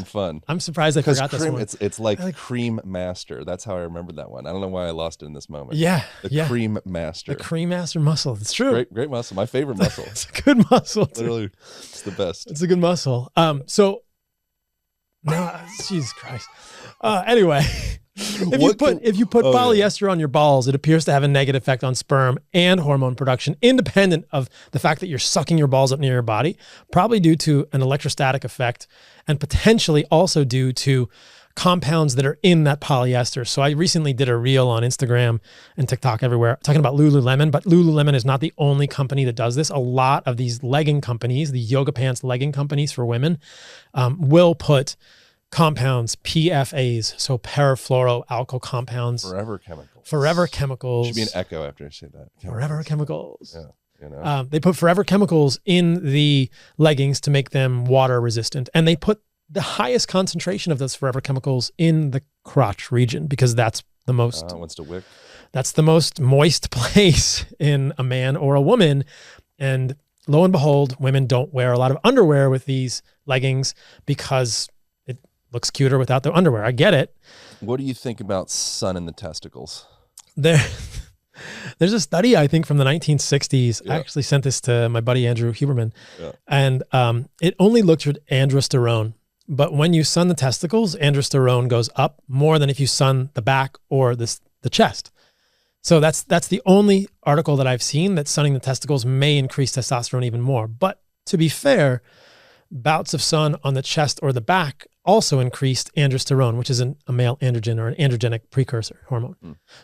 fun. I'm surprised I forgot this one. It's like Cream Master. That's how I remember that one. I don't know why I lost it in this moment. Yeah. Cream Master. The Cremaster muscle. It's true. Great muscle. My favorite muscle. It's a good muscle. Literally, it's the best. It's a good muscle. Jesus Christ. Anyway, if you put polyester on your balls, it appears to have a negative effect on sperm and hormone production, independent of the fact that you're sucking your balls up near your body, probably due to an electrostatic effect, and potentially also due to compounds that are in that polyester. So I recently did a reel on Instagram and TikTok everywhere talking about Lululemon, but Lululemon is not the only company that does this. A lot of these legging companies, the yoga pants legging companies for women, will put compounds, PFAs, so perfluoroalkyl compounds. Forever chemicals. Should be an echo after I say that. Forever chemicals. Yeah. You know? They put forever chemicals in the leggings to make them water resistant. And they put the highest concentration of those forever chemicals in the crotch region because that's the most wants to wick. That's the most moist place in a man or a woman. And lo and behold, women don't wear a lot of underwear with these leggings because it looks cuter without the underwear. I get it. What do you think about sun in the testicles? There's a study, I think, from the 1960s. Yeah. I actually sent this to my buddy Andrew Huberman. Yeah. And it only looked at androsterone. But when you sun the testicles, androsterone goes up more than if you sun the back or the chest. So that's the only article that I've seen that sunning the testicles may increase testosterone even more. But to be fair, bouts of sun on the chest or the back also increased androsterone, which is a male androgen or an androgenic precursor hormone.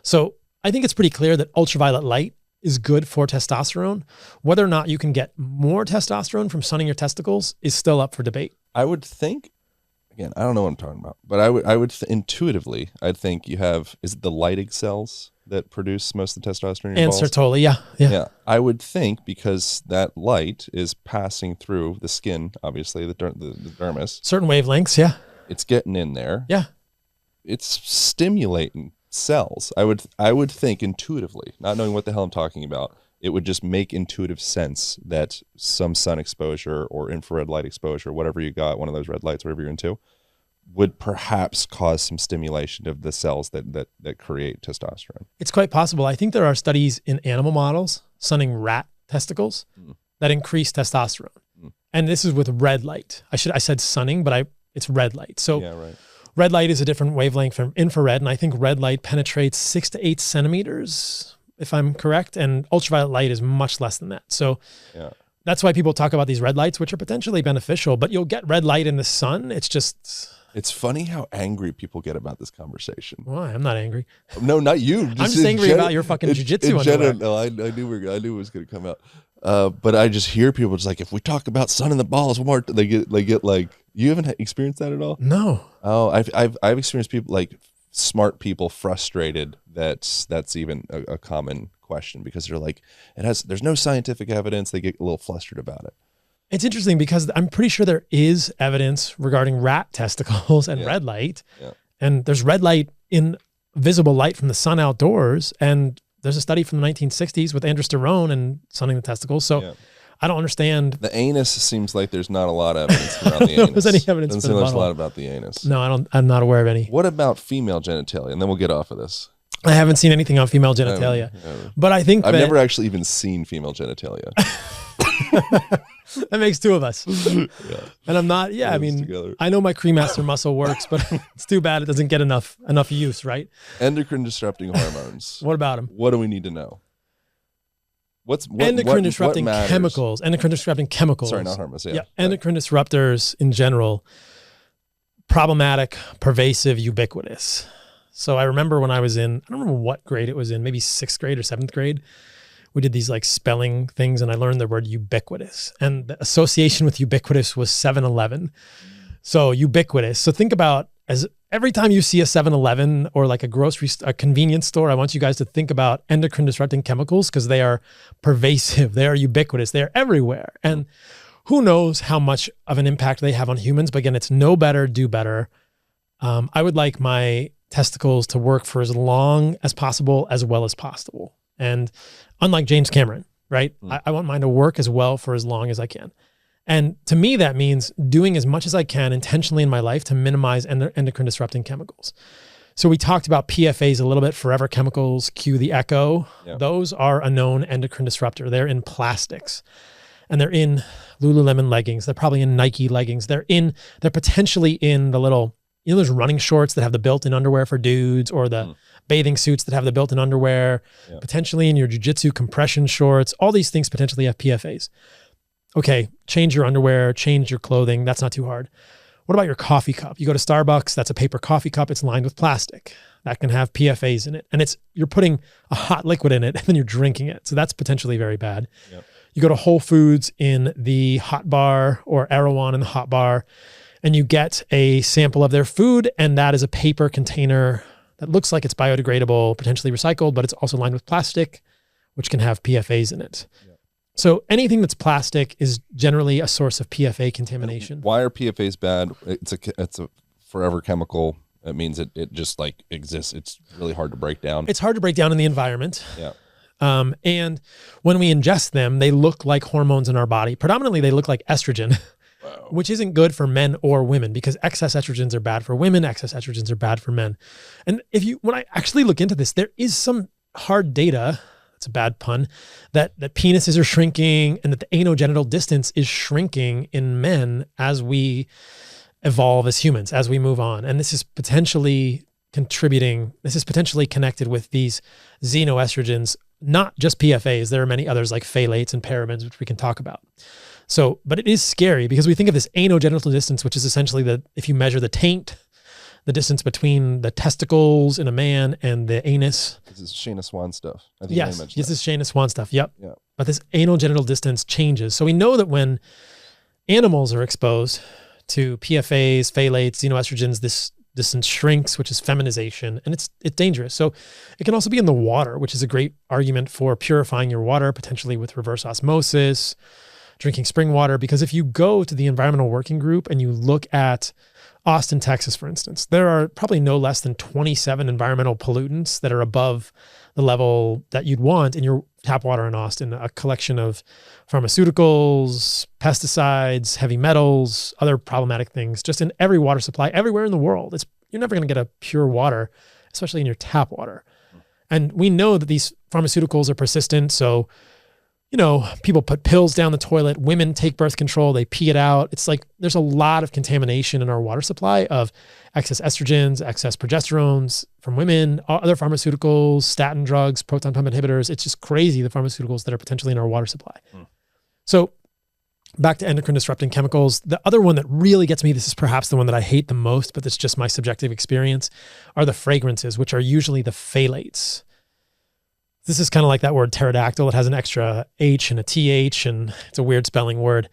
So I think it's pretty clear that ultraviolet light is good for testosterone. Whether or not you can get more testosterone from sunning your testicles is still up for debate. I would think, again, I don't know what I'm talking about, but I would intuitively, I'd think you have, is it the Leydig cells that produce most of the testosterone in your And balls? Sertoli, yeah. I would think because that light is passing through the skin, obviously, the dermis. Certain wavelengths, yeah. It's getting in there. Yeah. It's stimulating cells. I would think intuitively, not knowing what the hell I'm talking about, it would just make intuitive sense that some sun exposure or infrared light exposure, whatever you got, one of those red lights, whatever you're into, would perhaps cause some stimulation of the cells that create testosterone. It's quite possible. I think there are studies in animal models sunning rat testicles that increase testosterone. And this is with red light. I said sunning, but it's red light. So yeah, right. Red light is a different wavelength from infrared, and I think red light penetrates 6 to 8 centimeters, if I'm correct, and ultraviolet light is much less than that. So that's why people talk about these red lights, which are potentially beneficial, but you'll get red light in the sun. It's just... It's funny how angry people get about this conversation. Why? I'm not angry. No, not you. I'm just angry about your fucking jiu-jitsu underwear. No, I knew it was going to come out. But I just hear people just like, if we talk about sun in the balls, more they get like, you haven't experienced that at all? No. Oh, I've experienced people, like smart people, frustrated that's even a common question, because they're like, there's no scientific evidence. They get a little flustered about it. It's interesting because I'm pretty sure there is evidence regarding rat testicles and red light. And there's red light in visible light from the sun outdoors. And there's a study from the 1960s with androsterone and sunning the testicles. So I don't understand. The anus seems like there's not a lot of evidence around the anus. There's any evidence Doesn't seem like there's a lot about the anus. No, I'm not aware of any. What about female genitalia? And then we'll get off of this. I haven't seen anything on female genitalia, but I think I've never actually even seen female genitalia. That makes two of us. And I'm not, I mean, together. I know my cremaster muscle works, but it's too bad it doesn't get enough use, right? Endocrine-disrupting hormones. What about them? What do we need to know? Endocrine-disrupting chemicals. Endocrine-disrupting chemicals. Sorry, not hormones. Yeah. Endocrine disruptors in general, problematic, pervasive, ubiquitous. So I remember when I was I don't remember what grade it was in, maybe 6th grade or 7th grade. We did these like spelling things and I learned the word ubiquitous, and the association with ubiquitous was 7-Eleven. So ubiquitous. So think about, as every time you see a 7-Eleven or like a convenience store, I want you guys to think about endocrine disrupting chemicals, because they are pervasive. They are ubiquitous. They are everywhere. And who knows how much of an impact they have on humans. But again, it's know better, do better. I would like my testicles to work for as long as possible, as well as possible. And unlike James Cameron, right? I want mine to work as well for as long as I can. And to me, that means doing as much as I can intentionally in my life to minimize endocrine disrupting chemicals. So we talked about PFAs a little bit, forever chemicals, cue the echo. Yep. Those are a known endocrine disruptor. They're in plastics and they're in Lululemon leggings. They're probably in Nike leggings. They're potentially in the little, those running shorts that have the built-in underwear for dudes, or the bathing suits that have the built-in underwear, potentially in your jiu-jitsu compression shorts. All these things potentially have PFAs. Okay, change your underwear, change your clothing. That's not too hard. What about your coffee cup? You go to Starbucks, that's a paper coffee cup. It's lined with plastic. That can have PFAs in it. And you're putting a hot liquid in it and then you're drinking it. So that's potentially very bad. Yep. You go to Whole Foods in the hot bar, or Erewhon in the hot bar, and you get a sample of their food, and that is a paper container that looks like it's biodegradable, potentially recycled, but it's also lined with plastic, which can have PFAs in it. Yep. So anything that's plastic is generally a source of PFA contamination. And why are PFAs bad? It's a forever chemical. It means it just like exists. It's really hard to break down. It's hard to break down in the environment. Yeah. And when we ingest them, they look like hormones in our body. Predominantly, they look like estrogen, which isn't good for men or women, because excess estrogens are bad for women. Excess estrogens are bad for men. And when I actually look into this, there is some hard data, it's a bad pun, that penises are shrinking and that the anogenital distance is shrinking in men as we evolve as humans as we move on. And this is potentially connected with these xenoestrogens, not just PFAs. There are many others like phthalates and parabens, which we can talk about. So, but it is scary because we think of this anogenital distance, which is essentially if you measure the taint, the distance between the testicles in a man and the anus. This is Shayna Swan stuff. I think Yes, this is Shayna Swan stuff. Yep. Yeah. But this anogenital distance changes. So we know that when animals are exposed to PFAs, phthalates, xenoestrogens, this distance shrinks, which is feminization, and it's dangerous. So it can also be in the water, which is a great argument for purifying your water, potentially with reverse osmosis, drinking spring water. Because if you go to the environmental working group and you look at Austin, Texas, for instance, there are probably no less than 27 environmental pollutants that are above the level that you'd want in your tap water in Austin, a collection of pharmaceuticals, pesticides, heavy metals, other problematic things, just in every water supply, everywhere in the world. You're never going to get a pure water, especially in your tap water. And we know that these pharmaceuticals are persistent. So, people put pills down the toilet, women take birth control, they pee it out. It's like there's a lot of contamination in our water supply of excess estrogens, excess progesterones from women, other pharmaceuticals, statin drugs, proton pump inhibitors. It's just crazy, the pharmaceuticals that are potentially in our water supply. So back to endocrine disrupting chemicals. The other one that really gets me, this is perhaps the one that I hate the most, but it's just my subjective experience, are the fragrances, which are usually the phthalates. This is kind of like that word pterodactyl. It has an extra H and a TH, and it's a weird spelling word.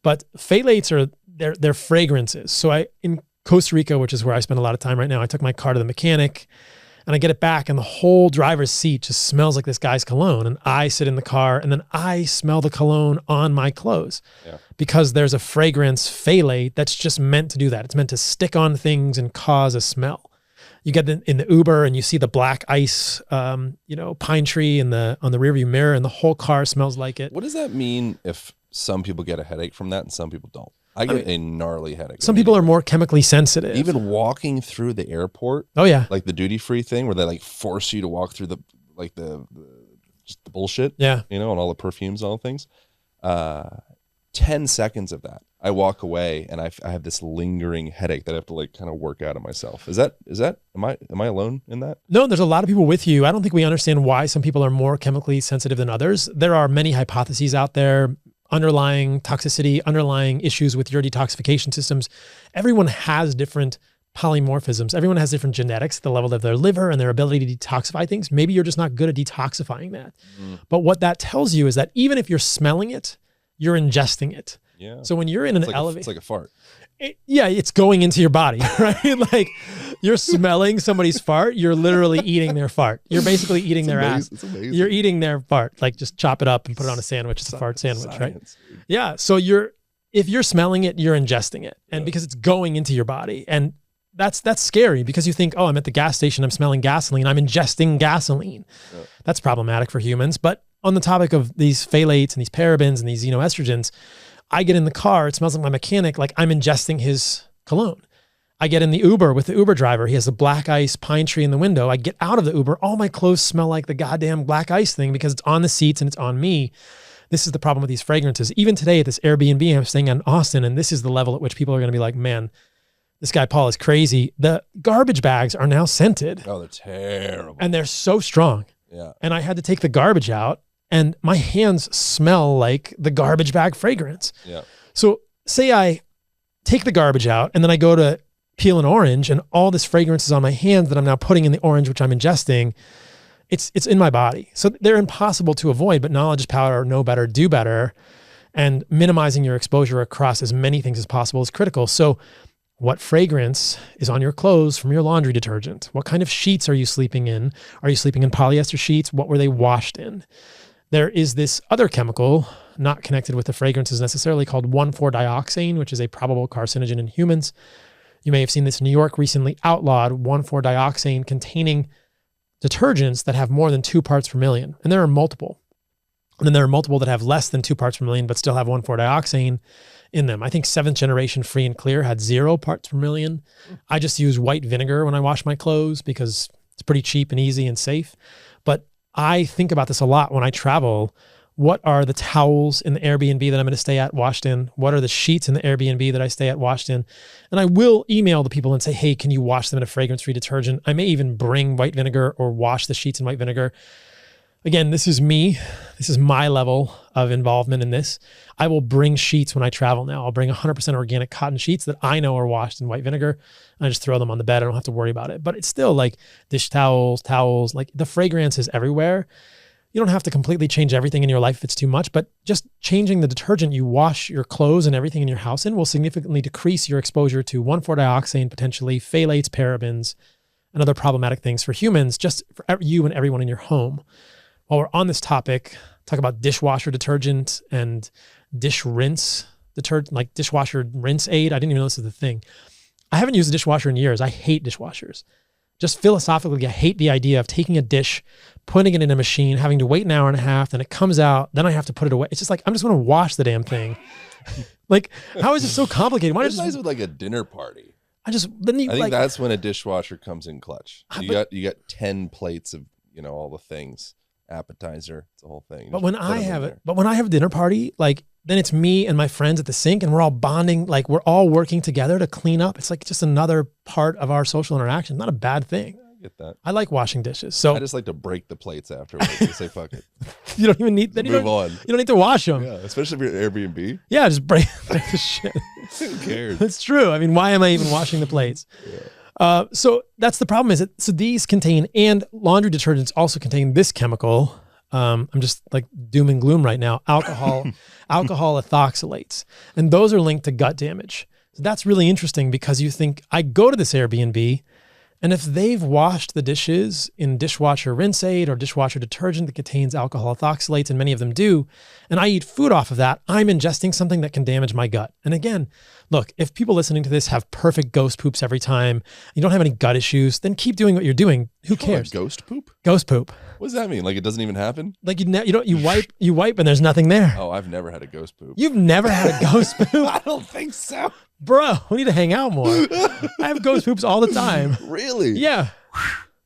But phthalates are they're fragrances. So in Costa Rica, which is where I spend a lot of time right now, I took my car to the mechanic and I get it back and the whole driver's seat just smells like this guy's cologne. And I sit in the car and then I smell the cologne on my clothes because there's a fragrance phthalate that's just meant to do that. It's meant to stick on things and cause a smell. You get in the Uber and you see the black ice, pine tree on the rearview mirror, and the whole car smells like it. What does that mean if some people get a headache from that and some people don't? I get a gnarly headache. Some people are more chemically sensitive. Even walking through the airport. Oh yeah. Like the duty free thing where they like force you to walk through just the bullshit. Yeah. And all the perfumes, all the things. 10 seconds of that, I walk away and I have this lingering headache that I have to like kind of work out of myself. Am I alone in that? No, there's a lot of people with you. I don't think we understand why some people are more chemically sensitive than others. There are many hypotheses out there, underlying toxicity, underlying issues with your detoxification systems. Everyone has different polymorphisms. Everyone has different genetics, the level of their liver and their ability to detoxify things. Maybe you're just not good at detoxifying that. But what that tells you is that even if you're smelling it, you're ingesting it. Yeah. So when you're in an elevator, it's like a fart. It's going into your body, right? Like you're smelling somebody's fart. You're literally eating their fart. You're basically eating their ass. It's amazing. You're eating their fart. Like just chop it up and put it on a sandwich. It's a fart sandwich, right? Dude. Yeah. So if you're smelling it, you're ingesting it, and because it's going into your body, and that's scary because you think, oh, I'm at the gas station, I'm smelling gasoline, I'm ingesting gasoline. Yeah. That's problematic for humans. But on the topic of these phthalates and these parabens and these xenoestrogens, I get in the car, it smells like my mechanic, like I'm ingesting his cologne. I get in the Uber with the Uber driver. He has a black ice pine tree in the window. I get out of the Uber. All my clothes smell like the goddamn black ice thing because it's on the seats and it's on me. This is the problem with these fragrances. Even today at this Airbnb, I'm staying in Austin, and this is the level at which people are going to be like, man, this guy Paul is crazy. The garbage bags are now scented. Oh, they're terrible. And they're so strong. Yeah. And I had to take the garbage out, and my hands smell like the garbage bag fragrance. Yeah. So say I take the garbage out and then I go to peel an orange and all this fragrance is on my hands that I'm now putting in the orange, which I'm ingesting. It's in my body. So they're impossible to avoid, but knowledge is power, know better, do better. And minimizing your exposure across as many things as possible is critical. So what fragrance is on your clothes from your laundry detergent? What kind of sheets are you sleeping in? Are you sleeping in polyester sheets? What were they washed in? There is this other chemical, not connected with the fragrances necessarily, called 1,4-dioxane, which is a probable carcinogen in humans. You may have seen this. New York recently outlawed 1,4-dioxane containing detergents that have more than 2 parts per million. And there are multiple. And then there are multiple that have less than 2 parts per million, but still have 1,4-dioxane in them. I think 7th generation Free and Clear had 0 parts per million. I just use white vinegar when I wash my clothes because it's pretty cheap and easy and safe. But I think about this a lot when I travel. what are the towels in the Airbnb that I'm going to stay at washed in? What are the sheets in the Airbnb that I stay at washed in? And I will email the people and say, hey, can you wash them in a fragrance-free detergent? I may even bring white vinegar or wash the sheets in white vinegar. Again, this is me. This is my level of involvement in this. I will bring sheets when I travel now. I'll bring 100% organic cotton sheets that I know are washed in white vinegar. And I just throw them on the bed. I don't have to worry about it. But it's still like dish towels, like the fragrance is everywhere. You don't have to completely change everything in your life if it's too much, but just changing the detergent you wash your clothes and everything in your house in will significantly decrease your exposure to 1,4-dioxane, potentially phthalates, parabens, and other problematic things for humans, just for you and everyone in your home. While we're on this topic, talk about dishwasher detergent and dish rinse detergent, like dishwasher rinse aid. I didn't even know this is the thing. I haven't used a dishwasher in years. I hate dishwashers. Just philosophically, I hate the idea of taking a dish, putting it in a machine, having to wait an hour and a half, then it comes out, then I have to put it away. It's just like, I'm just going to wash the damn thing. Like, how is it so complicated? Why It's nice with like a dinner party. I think that's when a dishwasher comes in clutch. You got 10 plates of, all the things. Appetizer, it's the whole thing. But when I have a dinner party, like then it's me and my friends at the sink and we're all bonding, like we're all working together to clean up. It's like just another part of our social interaction. Not a bad thing. I get that. I like washing dishes. So I just like to break the plates afterwards and say fuck it. You don't even need move on. You don't need to wash them. Yeah, especially if you're Airbnb. Yeah, just break the shit. Who cares? It's true. I mean, why am I even washing the plates? Yeah. So that's the problem so these contain, and laundry detergents also contain this chemical. I'm just like doom and gloom right now. Alcohol ethoxylates. And those are linked to gut damage. So that's really interesting because you think I go to this Airbnb and if they've washed the dishes in dishwasher rinse aid or dishwasher detergent that contains alcohol ethoxylates, and many of them do, and I eat food off of that, I'm ingesting something that can damage my gut. And again, look, if people listening to this have perfect ghost poops every time, you don't have any gut issues, then keep doing what you're doing. Who cares? Ghost poop? Ghost poop. What does that mean? Like it doesn't even happen? Like you wipe and there's nothing there. Oh, I've never had a ghost poop. You've never had a ghost poop? I don't think so. Bro, we need to hang out more. I have ghost poops all the time. Really? Yeah.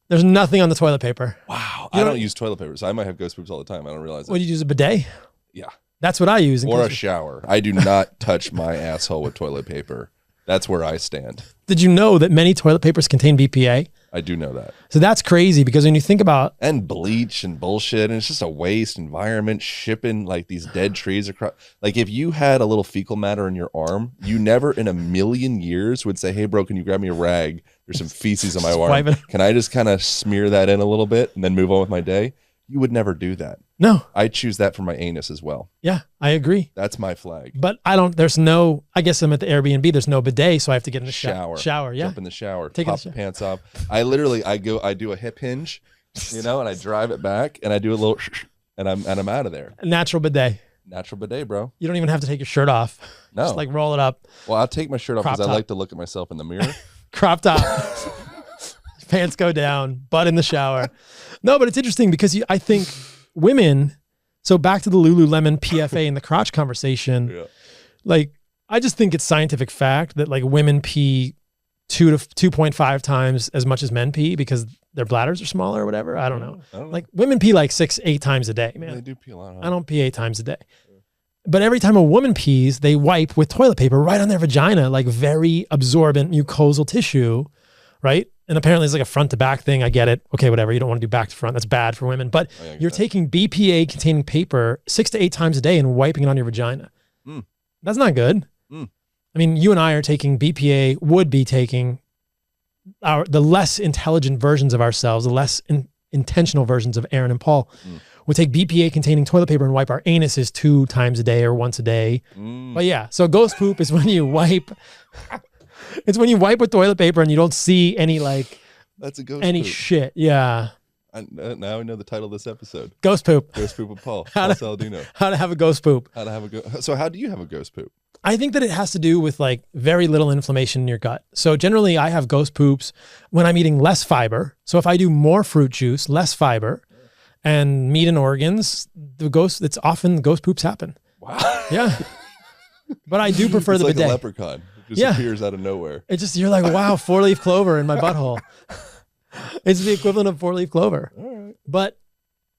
There's nothing on the toilet paper. Wow. I don't use toilet paper, so I might have ghost poops all the time. I don't realize it. What, do you use a bidet? Yeah. That's what I use. Or a shower. I do not touch my asshole with toilet paper. That's where I stand. Did you know that many toilet papers contain BPA? I do know that. So that's crazy because when you think about... And bleach and bullshit, and it's just a waste environment, shipping like these dead trees across. Like if you had a little fecal matter in your arm, you never in a million years would say, hey bro, can you grab me a rag? There's some feces on my arm. Can I just kind of smear that in a little bit and then move on with my day? You would never do that. No. I choose that for my anus as well. Yeah, I agree. That's my flag. But I guess I'm at the Airbnb, there's no bidet, so I have to get in the shower. Yeah. Jump in the shower, pop the pants off. I do a hip hinge, and I drive it back and I do a little, and I'm out of there. Natural bidet. Natural bidet, bro. You don't even have to take your shirt off. No. Just like roll it up. Well, I'll take my shirt off because I like to look at myself in the mirror. Crop top. Pants go down, butt in the shower. No, but it's interesting because I think women, so back to the Lululemon PFA and the crotch conversation, like I just think it's scientific fact that like women pee 2 to 2.5 times as much as men pee because their bladders are smaller or whatever. I don't know. Like women pee like 6-8 times a day, man. They do pee a lot. Huh? I don't pee 8 times a day. But every time a woman pees, they wipe with toilet paper right on their vagina, like very absorbent mucosal tissue, right? And apparently it's like a front to back thing. I get it. Okay, whatever. You don't want to do back to front. That's bad for women. But you're taking BPA containing paper 6 to 8 times a day and wiping it on your vagina. That's not good. I mean, you and I are taking BPA, would be taking the less intelligent versions of ourselves, the less intentional versions of Aaron and Paul. Would take BPA containing toilet paper and wipe our anuses 2 times a day or once a day. But yeah, so ghost poop is when you wipe... It's when you wipe with toilet paper and you don't see any that's a ghost any poop. Shit. Yeah. Now I know the title of this episode. Ghost poop. Ghost poop with Paul. Paul Saladino. How to have a ghost poop. So how do you have a ghost poop? I think that it has to do with like very little inflammation in your gut. So generally I have ghost poops when I'm eating less fiber. So if I do more fruit juice, less fiber, and meat and organs, it's often ghost poops happen. Wow. Yeah. But I do prefer the like bidet. A leprechaun. Just appears out of nowhere. It's just, you're like, wow, 4-leaf clover in my butthole. It's the equivalent of 4-leaf clover. All right. But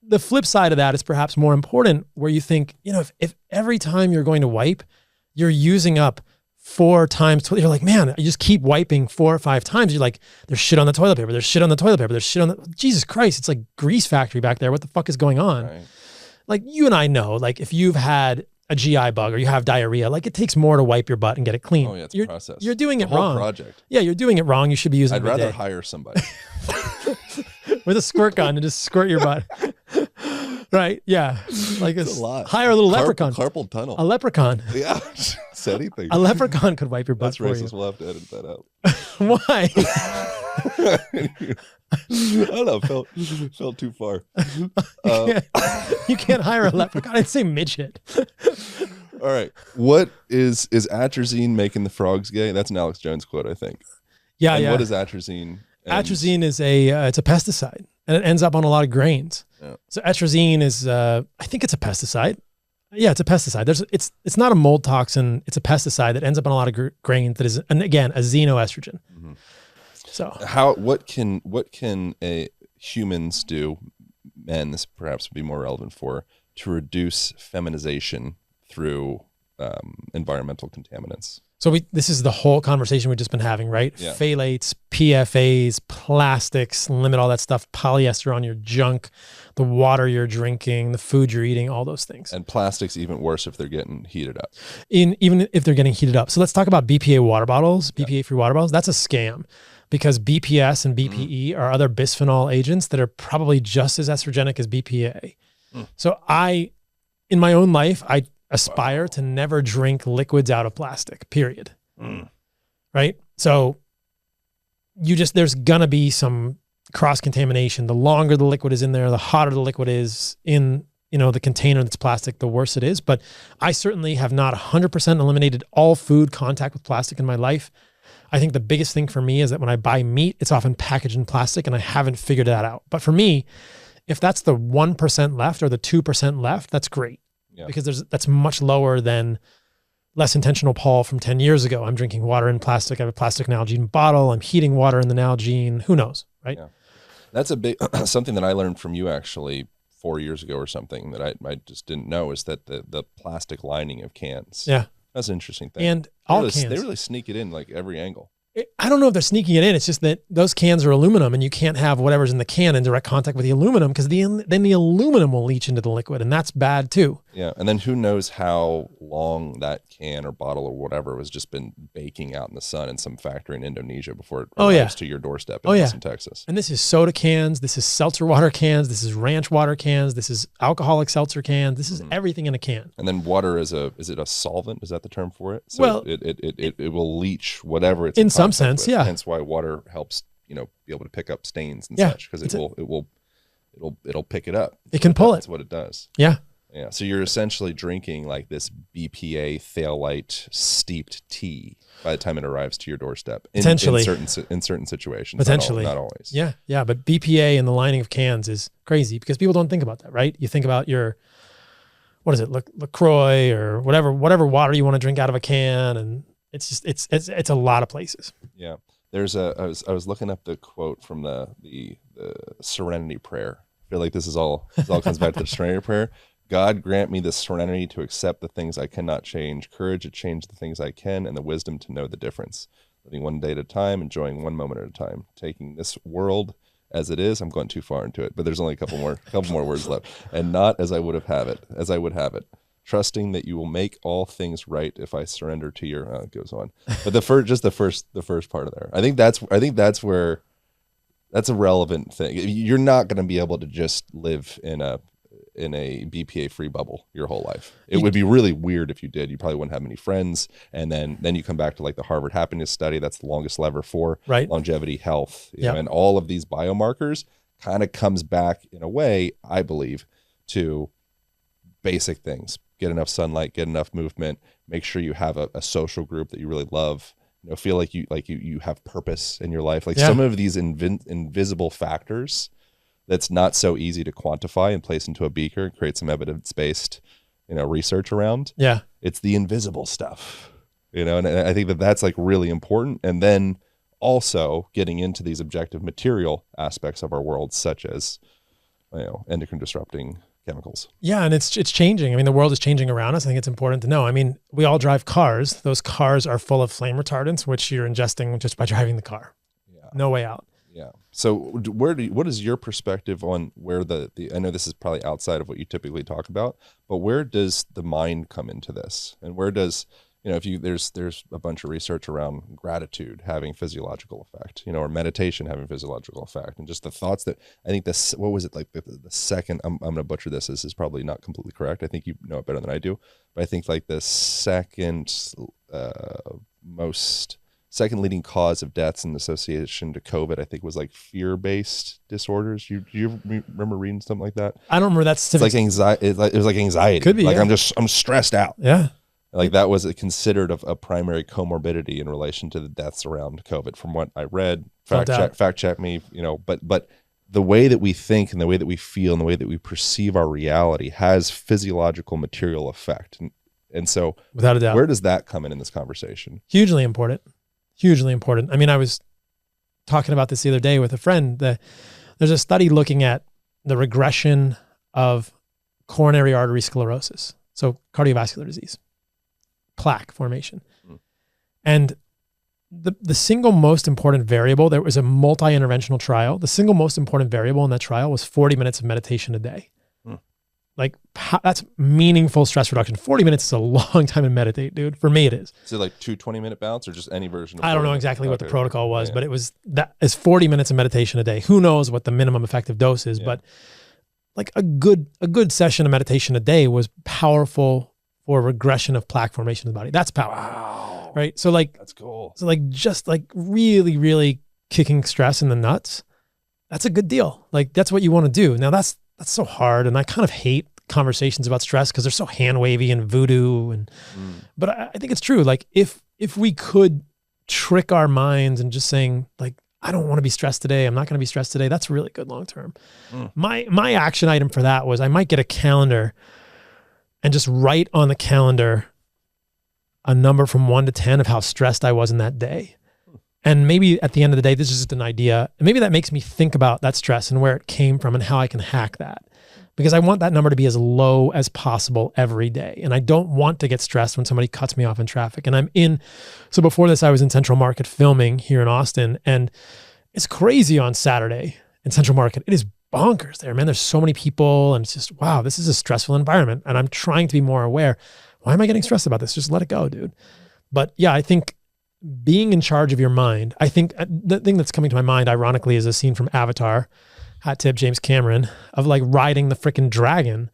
the flip side of that is perhaps more important, where you think, if every time you're going to wipe, you're using up 4 times, you're like, man, you just keep wiping 4 or 5 times. You're like, there's shit on the toilet paper. There's shit on the toilet paper. There's shit on the, Jesus Christ. It's like grease factory back there. What the fuck is going on? Right. Like you and I know, like if you've had a GI bug or you have diarrhea, like it takes more to wipe your butt and get it clean. Oh yeah, it's a process. You're doing it whole wrong. Project. Yeah, you're doing it wrong. You should be using I'd rather hire somebody with a squirt gun and just squirt your butt. Right? Yeah. Like a lot. Hire a little leprechaun. Carpal tunnel. A leprechaun. Yeah. Say anything. A leprechaun could wipe your butt That's for racist. you. We'll have to edit that out. Why? I don't know. Felt too far. You can't hire a leprechaun. I'd say midget. All right. What is atrazine making the frogs gay? That's an Alex Jones quote, I think. Yeah, and yeah. What is atrazine? Atrazine is it's a pesticide, and it ends up on a lot of grains. Yeah. So atrazine is, I think it's a pesticide. Yeah, it's a pesticide. It's not a mold toxin. It's a pesticide that ends up on a lot of grains. That is, and again, a xenoestrogen. Mm-hmm. So what can humans do? Men, this perhaps would be more relevant for, to reduce feminization through environmental contaminants. So this is the whole conversation we've just been having, right? Yeah. Phthalates, PFAs, plastics, limit all that stuff, polyester on your junk, the water you're drinking, the food you're eating, all those things. And plastics even worse if they're getting heated up. Even if they're getting heated up. So let's talk about BPA water bottles, BPA-free water bottles. That's a scam because BPS and BPE are other bisphenol agents that are probably just as estrogenic as BPA. So in my own life, I aspire to never drink liquids out of plastic, period. Right? So there's gonna be some cross-contamination. The longer the liquid is in there, the hotter the liquid is in, the container that's plastic, the worse it is. But I certainly have not 100% eliminated all food contact with plastic in my life. I think the biggest thing for me is that when I buy meat, it's often packaged in plastic and I haven't figured that out. But for me, if that's the 1% left or the 2% left, that's great. Yeah. Because that's much lower than less intentional Paul from 10 years ago. I'm drinking water in plastic. I have a plastic Nalgene bottle. I'm heating water in the Nalgene. Who knows, right? Yeah. That's a big something that I learned from you actually 4 years ago or something that I just didn't know is that the plastic lining of cans. Yeah. That's an interesting thing. And all cans. They really sneak it in like every angle. I don't know if they're sneaking it in. It's just that those cans are aluminum and you can't have whatever's in the can in direct contact with the aluminum because then the aluminum will leach into the liquid and that's bad too. Yeah. And then who knows how long that can or bottle or whatever was just been baking out in the sun in some factory in Indonesia before it arrives to your doorstep in Texas. And this is soda cans. This is seltzer water cans. This is ranch water cans. This is alcoholic seltzer cans. This is everything in a can. And then water is it a solvent? Is that the term for it? So it will leach whatever it's in some sense, with. yeah. Hence why water helps, be able to pick up stains and such because it'll pick it up. It can pull it. That's what it does. Yeah. Yeah. So you're essentially drinking like this BPA phthalate steeped tea by the time it arrives to your doorstep. Potentially. In certain situations. Potentially. Not always. Yeah. Yeah. But BPA in the lining of cans is crazy because people don't think about that, right? You think about your, what is it, LaCroix or whatever water you want to drink out of a can, and it's just it's a lot of places. Yeah. There's I was looking up the quote from the Serenity Prayer. I feel like this all comes back to the Serenity Prayer. God grant me the serenity to accept the things I cannot change, courage to change the things I can, and the wisdom to know the difference. Living one day at a time, enjoying one moment at a time, taking this world as it is. I'm going too far into it, but there's only a couple more words left. And not as I would have it. Trusting that you will make all things right if I surrender to your. It goes on, but the first part of there. I think that's where that's a relevant thing. You're not going to be able to just live in a BPA free bubble your whole life. It would be really weird if you did. You probably wouldn't have many friends, and then you come back to like the Harvard happiness study. That's the longest lever for longevity, health, and all of these biomarkers kind of comes back in a way, I believe, to basic things. Get enough sunlight, get enough movement, make sure you have a social group that you really love, feel like you have purpose in your life. Some of these invisible factors that's not so easy to quantify and place into a beaker and create some evidence-based, research around. Yeah. It's the invisible stuff, and I think that's like really important. And then also getting into these objective material aspects of our world, such as endocrine disrupting chemicals. Yeah, and it's changing. I mean, the world is changing around us. I think it's important to know. I mean, we all drive cars. Those cars are full of flame retardants, which you're ingesting just by driving the car. Yeah. No way out. Yeah. So what is your perspective on where the I know this is probably outside of what you typically talk about, but where does the mind come into this? And where does, there's a bunch of research around gratitude having physiological effect, or meditation having physiological effect, and just the thoughts that I think this, what was it like the second, I'm going to butcher this. This is probably not completely correct. I think you know it better than I do, but I think like the second leading cause of deaths in association to COVID, I think, was like fear-based disorders. Do you remember reading something like that? I don't remember that specific. It's like anxiety. It was like anxiety. Could be. Like yeah. I'm stressed out. Yeah. Like that was considered a primary comorbidity in relation to the deaths around COVID, from what I read. Fact check me. But the way that we think and the way that we feel and the way that we perceive our reality has physiological material effect. And so, without a doubt, where does that come in this conversation? Hugely important. Hugely important. I mean, I was talking about this the other day with a friend. There's a study looking at the regression of coronary artery sclerosis, so cardiovascular disease, plaque formation. And the single most important variable, there was a multi-interventional trial. The single most important variable in that trial was 40 minutes of meditation a day. Like, that's meaningful stress reduction. 40 minutes is a long time to meditate, dude. For me, it is. Is it like 2 20-minute bouts or just any version of I don't know exactly what the protocol was, but it was that is 40 minutes of meditation a day. Who knows what the minimum effective dose is, but like a good session of meditation a day was powerful for regression of plaque formation in the body. That's powerful. Wow. Right? So like, that's cool. So like, just like really, really kicking stress in the nuts, that's a good deal. Like, that's what you want to do. Now that's so hard. And I kind of hate conversations about stress because they're so hand wavy and voodoo. But I think it's true. Like if we could trick our minds and just saying like, I don't want to be stressed today, I'm not going to be stressed today, that's really good long-term. My action item for that was I might get a calendar and just write on the calendar a number from 1 to 10 of how stressed I was in that day. And maybe at the end of the day, this is just an idea. And maybe that makes me think about that stress and where it came from and how I can hack that. Because I want that number to be as low as possible every day. And I don't want to get stressed when somebody cuts me off in traffic. And so before this, I was in Central Market filming here in Austin. And it's crazy on Saturday in Central Market. It is bonkers there, man. There's so many people and it's just, wow, this is a stressful environment. And I'm trying to be more aware. Why am I getting stressed about this? Just let it go, dude. But yeah, I think being in charge of your mind, I think the thing that's coming to my mind, ironically, is a scene from Avatar, hot tip, James Cameron, of like riding the freaking dragon,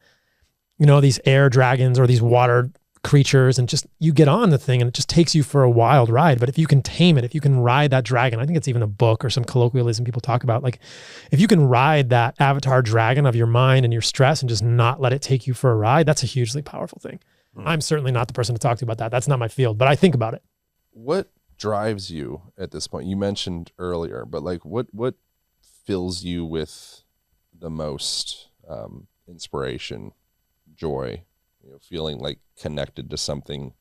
these air dragons or these water creatures, and just you get on the thing and it just takes you for a wild ride. But if you can tame it, if you can ride that dragon, I think it's even a book or some colloquialism people talk about, like if you can ride that avatar dragon of your mind and your stress and just not let it take you for a ride, that's a hugely powerful thing. I'm certainly not the person to talk to about that. That's not my field, but I think about it. What drives you at this point? You mentioned earlier, but like what fills you with the most inspiration, joy, feeling like connected to something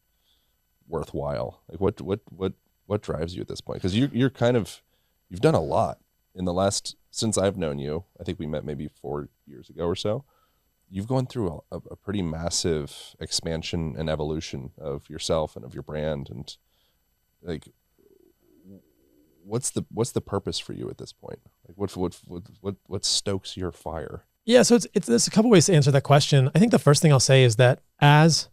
worthwhile? Like what drives you at this point? Because you're kind of, you've done a lot in the last, since I've known you. I think we met maybe 4 years ago or so. You've gone through a pretty massive expansion and evolution of yourself and of your brand. And like, what's the purpose for you at this point? Like what stokes your fire? Yeah. So there's a couple ways to answer that question. I think the first thing I'll say is that as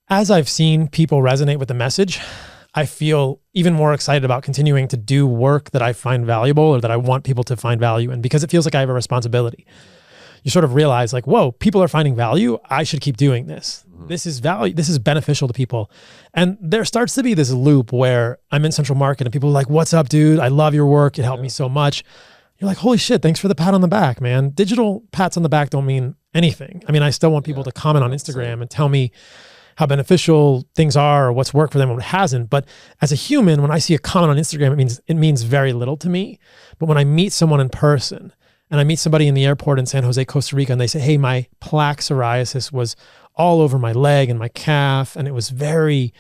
I've seen people resonate with the message, I feel even more excited about continuing to do work that I find valuable or that I want people to find value in, because it feels like I have a responsibility. You sort of realize like, whoa, people are finding value. I should keep doing this. This is value. This is beneficial to people. And there starts to be this loop where I'm in Central Market and people are like, what's up, dude? I love your work. It helped me so much. You're like, holy shit, thanks for the pat on the back, man. Digital pats on the back don't mean anything. I mean, I still want people to comment on Instagram and tell me how beneficial things are or what's worked for them and what hasn't. But as a human, when I see a comment on Instagram, it means very little to me. But when I meet someone in person, and I meet somebody in the airport in San Jose, Costa Rica, and they say, hey, my plaque psoriasis was all over my leg and my calf, and it was very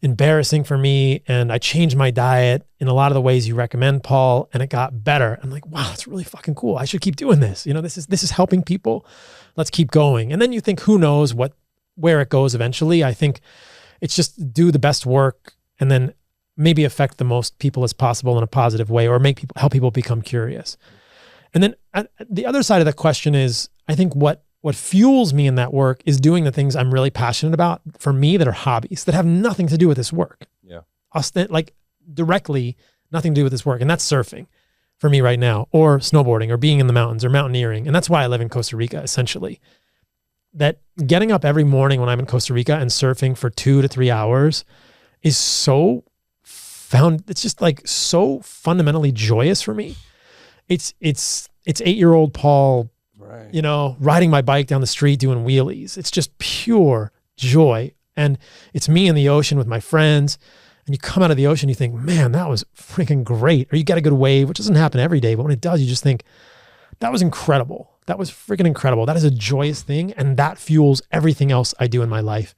embarrassing for me. And I changed my diet in a lot of the ways you recommend, Paul, and it got better. I'm like, wow, it's really fucking cool. I should keep doing this. You know, this is helping people. Let's keep going. And then you think, who knows where it goes eventually. I think it's just do the best work and then maybe affect the most people as possible in a positive way, or help people become curious. And then the other side of the question is, I think what fuels me in that work is doing the things I'm really passionate about for me that are hobbies that have nothing to do with this work. Yeah. Like directly nothing to do with this work. And that's surfing for me right now, or snowboarding, or being in the mountains, or mountaineering. And that's why I live in Costa Rica, essentially. That getting up every morning when I'm in Costa Rica and surfing for 2 to 3 hours is it's just like so fundamentally joyous for me. It's 8-year-old Paul, right, you know, riding my bike down the street doing wheelies. It's just pure joy. And it's me in the ocean with my friends. And you come out of the ocean, you think, man, that was freaking great. Or you get a good wave, which doesn't happen every day. But when it does, you just think, that was incredible. That was freaking incredible. That is a joyous thing. And that fuels everything else I do in my life.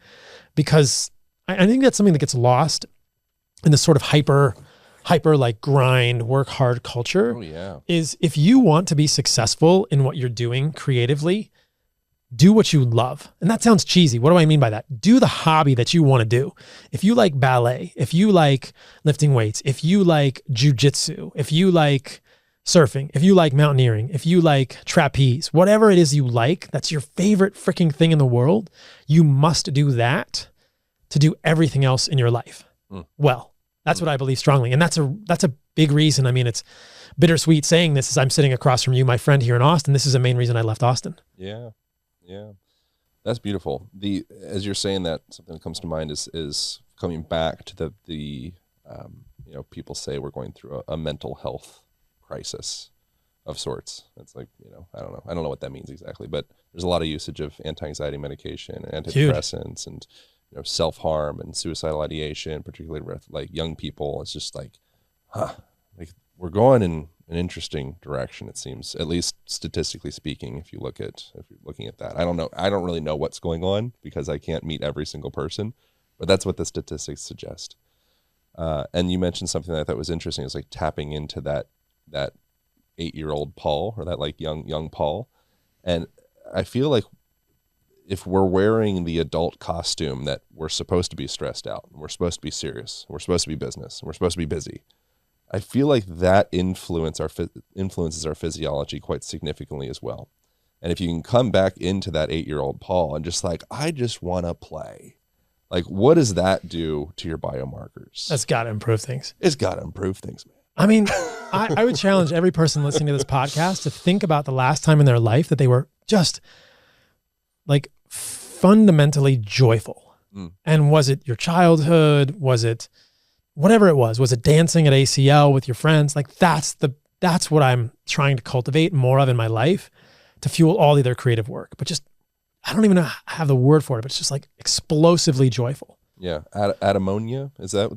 Because I think that's something that gets lost in this sort of hyper like grind, work hard culture. Oh yeah. Is if you want to be successful in what you're doing creatively, do what you love. And that sounds cheesy. What do I mean by that? Do the hobby that you want to do. If you like ballet, if you like lifting weights, if you like jujitsu, if you like surfing, if you like mountaineering, if you like trapeze, whatever it is you like, that's your favorite freaking thing in the world, you must do that to do everything else in your life. Well, that's what I believe strongly. And that's a big reason. I mean, it's bittersweet saying this as I'm sitting across from you, my friend here in Austin. This is a main reason I left Austin. Yeah. Yeah. That's beautiful. As you're saying that, something that comes to mind is coming back to the you know, people say we're going through a mental health crisis of sorts. It's like, you know, I don't know what that means exactly, but there's a lot of usage of anti-anxiety medication and antidepressants and, you know, self-harm and suicidal ideation, particularly with like young people. It's just like, like we're going in an interesting direction, it seems, at least statistically speaking. If you're looking at that, I don't really know what's going on because I can't meet every single person, but that's what the statistics suggest. And you mentioned something that I thought was interesting. It's like tapping into that 8-year-old Paul, or that like young Paul. And I feel like if we're wearing the adult costume that we're supposed to be stressed out, we're supposed to be serious, we're supposed to be business, we're supposed to be busy, I feel like that influences our physiology quite significantly as well. And if you can come back into that 8-year-old Paul and just like, I just want to play, like, what does that do to your biomarkers? That's got to improve things. It's got to improve things, man. I mean, I would challenge every person listening to this podcast to think about the last time in their life that they were just like fundamentally joyful. And was it your childhood? Was it whatever it was? Was it dancing at ACL with your friends? Like that's what I'm trying to cultivate more of in my life to fuel all the other creative work. But just, I don't even have the word for it, but it's just like explosively joyful. Yeah. Ademonia. Is that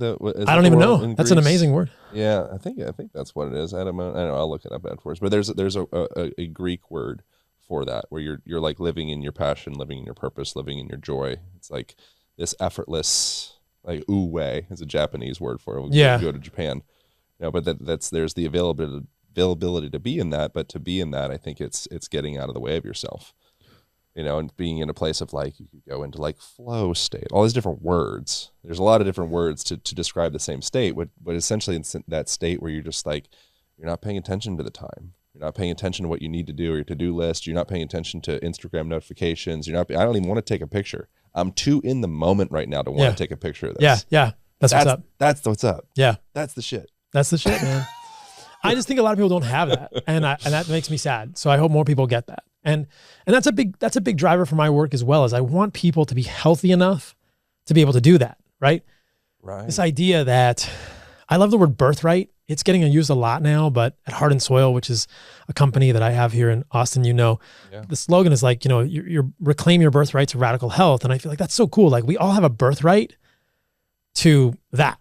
I don't even know. That's an amazing word. Yeah. I think that's what it is. Ademonia. I don't know. I'll look it up afterwards, but there's a Greek word for that, where you're like living in your passion, living in your purpose, living in your joy. It's like this effortless, like uwe is a Japanese word for it. When you go to Japan, you know, but there's the availability to be in that, but to be in that, I think it's getting out of the way of yourself, you know, and being in a place of like, you could go into like flow state, all these different words. There's a lot of different words to describe the same state, but essentially it's that state where you're just like, you're not paying attention to the time. You're not paying attention to what you need to do or your to-do list. You're not paying attention to Instagram notifications. I don't even want to take a picture. I'm too in the moment right now to want to take a picture of this. Yeah. That's what's up. That's what's up. Yeah. That's the shit. That's the shit, man. I just think a lot of people don't have that. And that makes me sad. So I hope more people get that. And that's a big driver for my work as well, is I want people to be healthy enough to be able to do that. Right. This idea that I love the word birthright. It's getting used a lot now, but at Heart and Soil, which is a company that I have here in Austin, the slogan is like, you reclaim your birthright to radical health. And I feel like that's so cool. Like we all have a birthright to that,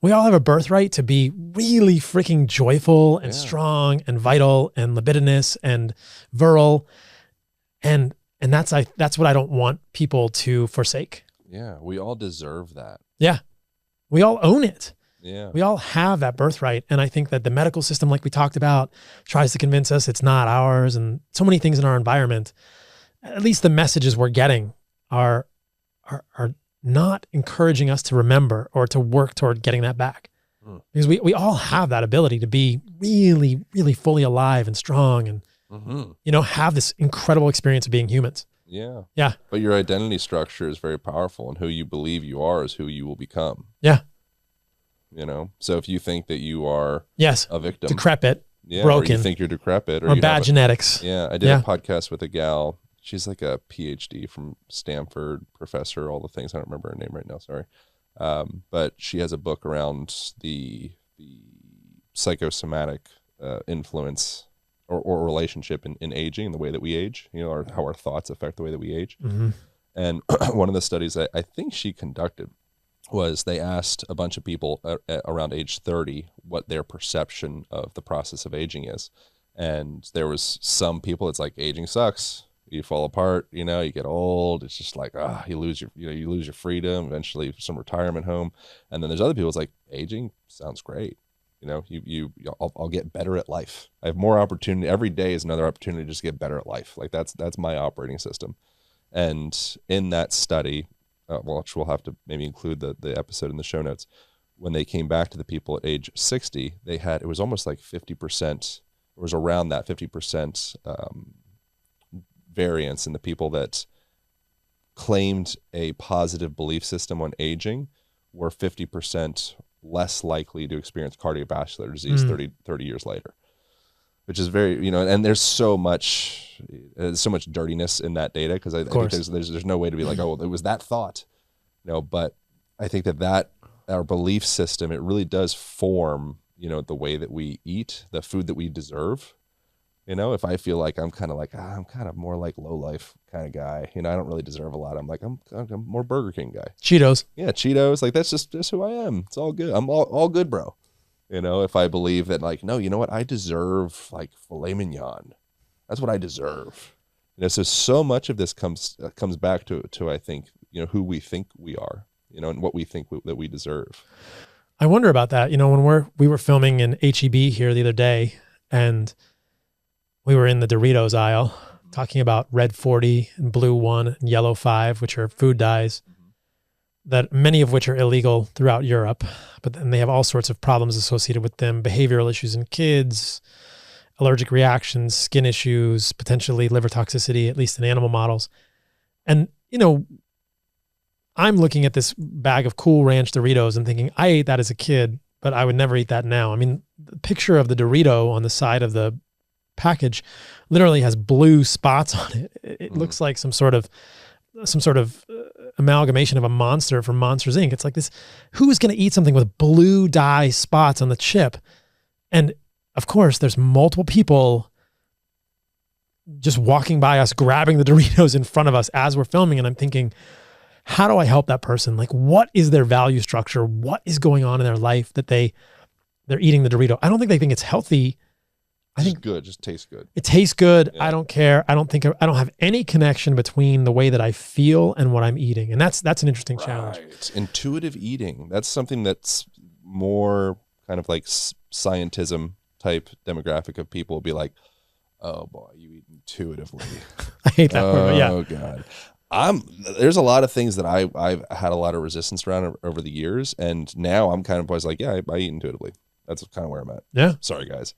we all have a birthright to be really freaking joyful and strong and vital and libidinous and virile. And that's what I don't want people to forsake. Yeah. We all deserve that. Yeah. We all own it. Yeah. We all have that birthright. And I think that the medical system, like we talked about, tries to convince us it's not ours, and so many things in our environment. At least the messages we're getting are not encouraging us to remember or to work toward getting that back. Because we all have that ability to be really, really fully alive and strong and, have this incredible experience of being humans. Yeah. Yeah. But your identity structure is very powerful, and who you believe you are is who you will become. Yeah. So if you think that you are a victim, decrepit, broken, or you think you're decrepit, or bad genetics. Yeah. I did a podcast with a gal. She's like a PhD from Stanford, professor, all the things. I don't remember her name right now. Sorry. But she has a book around the psychosomatic influence or relationship in aging, the way that we age, how our thoughts affect the way that we age. And one of the studies I think she conducted was they asked a bunch of people around age 30 what their perception of the process of aging is. And there was some people, it's like, aging sucks. You fall apart, you get old. It's just like, you lose your freedom, eventually some retirement home. And then there's other people, it's like, aging sounds great. I'll get better at life. I have more opportunity. Every day is another opportunity to just get better at life. Like that's my operating system. And in that study, which we'll have to maybe include the episode in the show notes, when they came back to the people at age 60, it was almost like 50%, it was around that 50% variance in the people that claimed a positive belief system on aging were 50% less likely to experience cardiovascular disease 30 years later, which is very, and there's so much dirtiness in that data, because I think there's no way to be like, oh, it was that thought, but I think that our belief system, it really does form, the way that we eat, the food that we deserve. If I feel like I'm kind of more like low life kind of guy, I don't really deserve a lot. I'm like, I'm more Burger King guy. Cheetos. Yeah. Cheetos. Like, that's just who I am. It's all good. I'm all good, bro. If I believe that, like, no, you know what? I deserve like filet mignon. That's what I deserve. So much of this comes back to I think, who we think we are, and what we think that we deserve. I wonder about that. When we were filming in HEB here the other day, and we were in the Doritos aisle talking about red 40 and blue 1 and yellow 5, which are food dyes, that many of which are illegal throughout Europe, but then they have all sorts of problems associated with them, behavioral issues in kids, allergic reactions, skin issues, potentially liver toxicity, at least in animal models. And, I'm looking at this bag of Cool Ranch Doritos and thinking, I ate that as a kid, but I would never eat that now. I mean, the picture of the Dorito on the side of the package literally has blue spots on it. It looks like some sort of amalgamation of a monster from Monsters Inc. It's like this, who is going to eat something with blue dye spots on the chip? And of course, there's multiple people just walking by us, grabbing the Doritos in front of us as we're filming. And I'm thinking, how do I help that person? Like, what is their value structure? What is going on in their life that they're eating the Dorito? I don't think they think it's healthy. I think good. Just tastes good. It tastes good. Yeah. I don't care. I don't have any connection between the way that I feel and what I'm eating. And that's an interesting challenge. Intuitive eating. That's something that's more kind of like scientism type demographic of people will be like, oh boy, you eat intuitively. I hate that word. Yeah. Oh God. There's a lot of things that I've had a lot of resistance around over the years. And now I'm kind of always like, yeah, I eat intuitively. That's kind of where I'm at. Yeah. Sorry guys.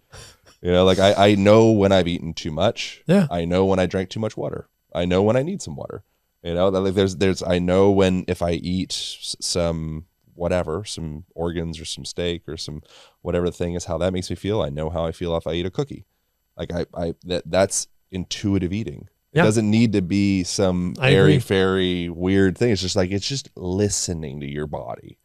Like I know when I've eaten too much. Yeah. I know when I drank too much water. I know when I need some water. Like I know when, if I eat some organs or some steak or some whatever the thing is, how that makes me feel. I know how I feel if I eat a cookie. Like that's intuitive eating. It doesn't need to be some airy-fairy weird thing. It's just listening to your body.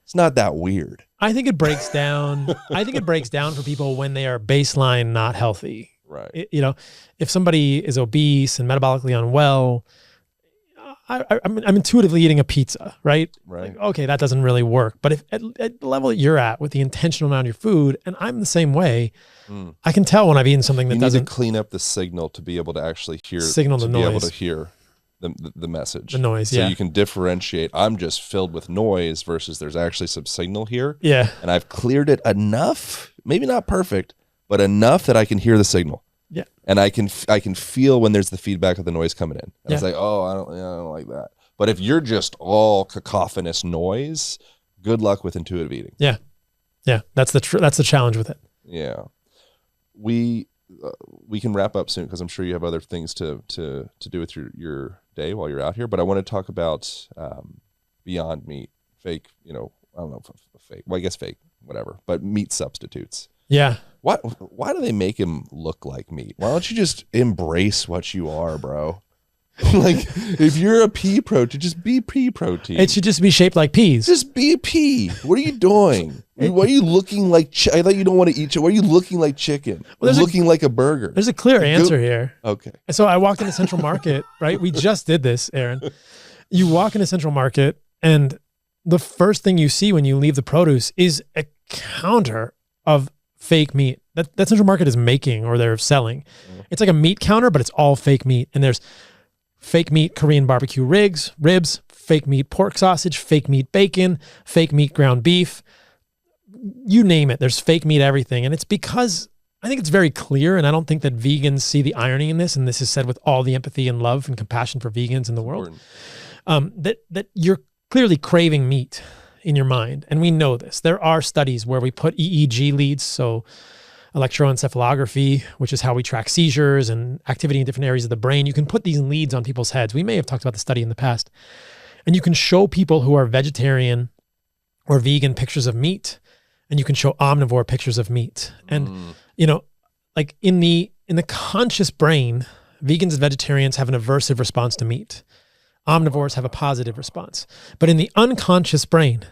It's not that weird. I think it breaks down. For people when they are baseline not healthy. Right. If somebody is obese and metabolically unwell, I'm intuitively eating a pizza, right? Right. Like, okay, that doesn't really work. But if at the level that you're at with the intentional amount of your food, and I'm the same way, I can tell when I've eaten something that doesn't. You need to clean up the signal to be able to actually hear. Signal the noise. Be able to hear. the message, The noise, so you can differentiate. I'm just filled with noise versus there's actually some signal here. Yeah. And I've cleared it enough, maybe not perfect, but enough that I can hear the signal. Yeah. And I can feel when there's the feedback of the noise coming in. And it's Yeah. like, oh, I don't like that. But if you're just all cacophonous noise, good luck with intuitive eating. Yeah. Yeah. That's the challenge with it. Yeah. We can wrap up soon because I'm sure you have other things to do with your day while you're out here. But I want to talk about Beyond Meat, fake, I don't know, fake. Well, I guess fake, whatever. But meat substitutes. Yeah. Why do they make him look like meat? Why don't you just embrace what you are, bro? Like, if you're a pea protein, just be pea protein. It should just be shaped like peas. Just be a pea. What are you doing? Why are you looking like? I thought you don't want to eat. Why are you looking like chicken? Well, looking like a burger. There's a clear answer here. Okay. So I walked into Central Market, right? We just did this, Aaron. You walk into Central Market, and the first thing you see when you leave the produce is a counter of fake meat that Central Market is making or they're selling. It's like a meat counter, but it's all fake meat. And there's fake meat Korean barbecue ribs, fake meat pork sausage, fake meat bacon, fake meat ground beef. You name it. There's fake meat everything. And it's because I think it's very clear, and I don't think that vegans see the irony in this, and this is said with all the empathy and love and compassion for vegans in the world, that you're clearly craving meat in your mind. And we know this. There are studies where we put EEG leads, so electroencephalography, which is how we track seizures and activity in different areas of the brain. You can put these leads on people's heads. We may have talked about the study in the past. And you can show people who are vegetarian or vegan pictures of meat, and you can show omnivore pictures of meat. And, like in the conscious brain, vegans and vegetarians have an aversive response to meat. Omnivores have a positive response. But in the unconscious brain,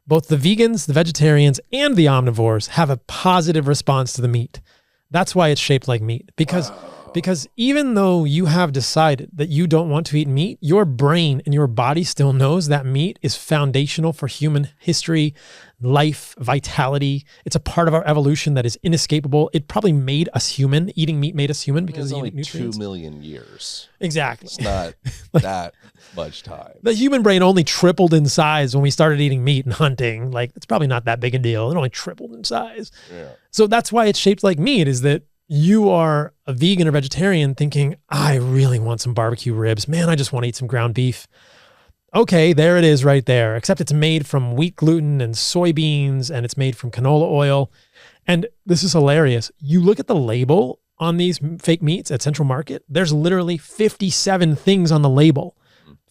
both the vegans, the vegetarians, and the omnivores have a positive response to the meat. That's why it's shaped like meat. Because even though you have decided that you don't want to eat meat, your brain and your body still knows that meat is foundational for human history, life, vitality. It's a part of our evolution that is inescapable. It probably made us human. Eating meat made us human because it's of only nutrients. 2 million years. Exactly. It's not that much time. The human brain only tripled in size when we started eating meat and hunting. Like, it's probably not that big a deal. It only tripled in size. Yeah. So that's why it's shaped like meat, is that you are a vegan or vegetarian thinking, I really want some barbecue ribs. Man, I just want to eat some ground beef. Okay, there it is right there. Except it's made from wheat gluten and soybeans, and it's made from canola oil. And this is hilarious. You look at the label on these fake meats at Central Market, there's literally 57 things on the label.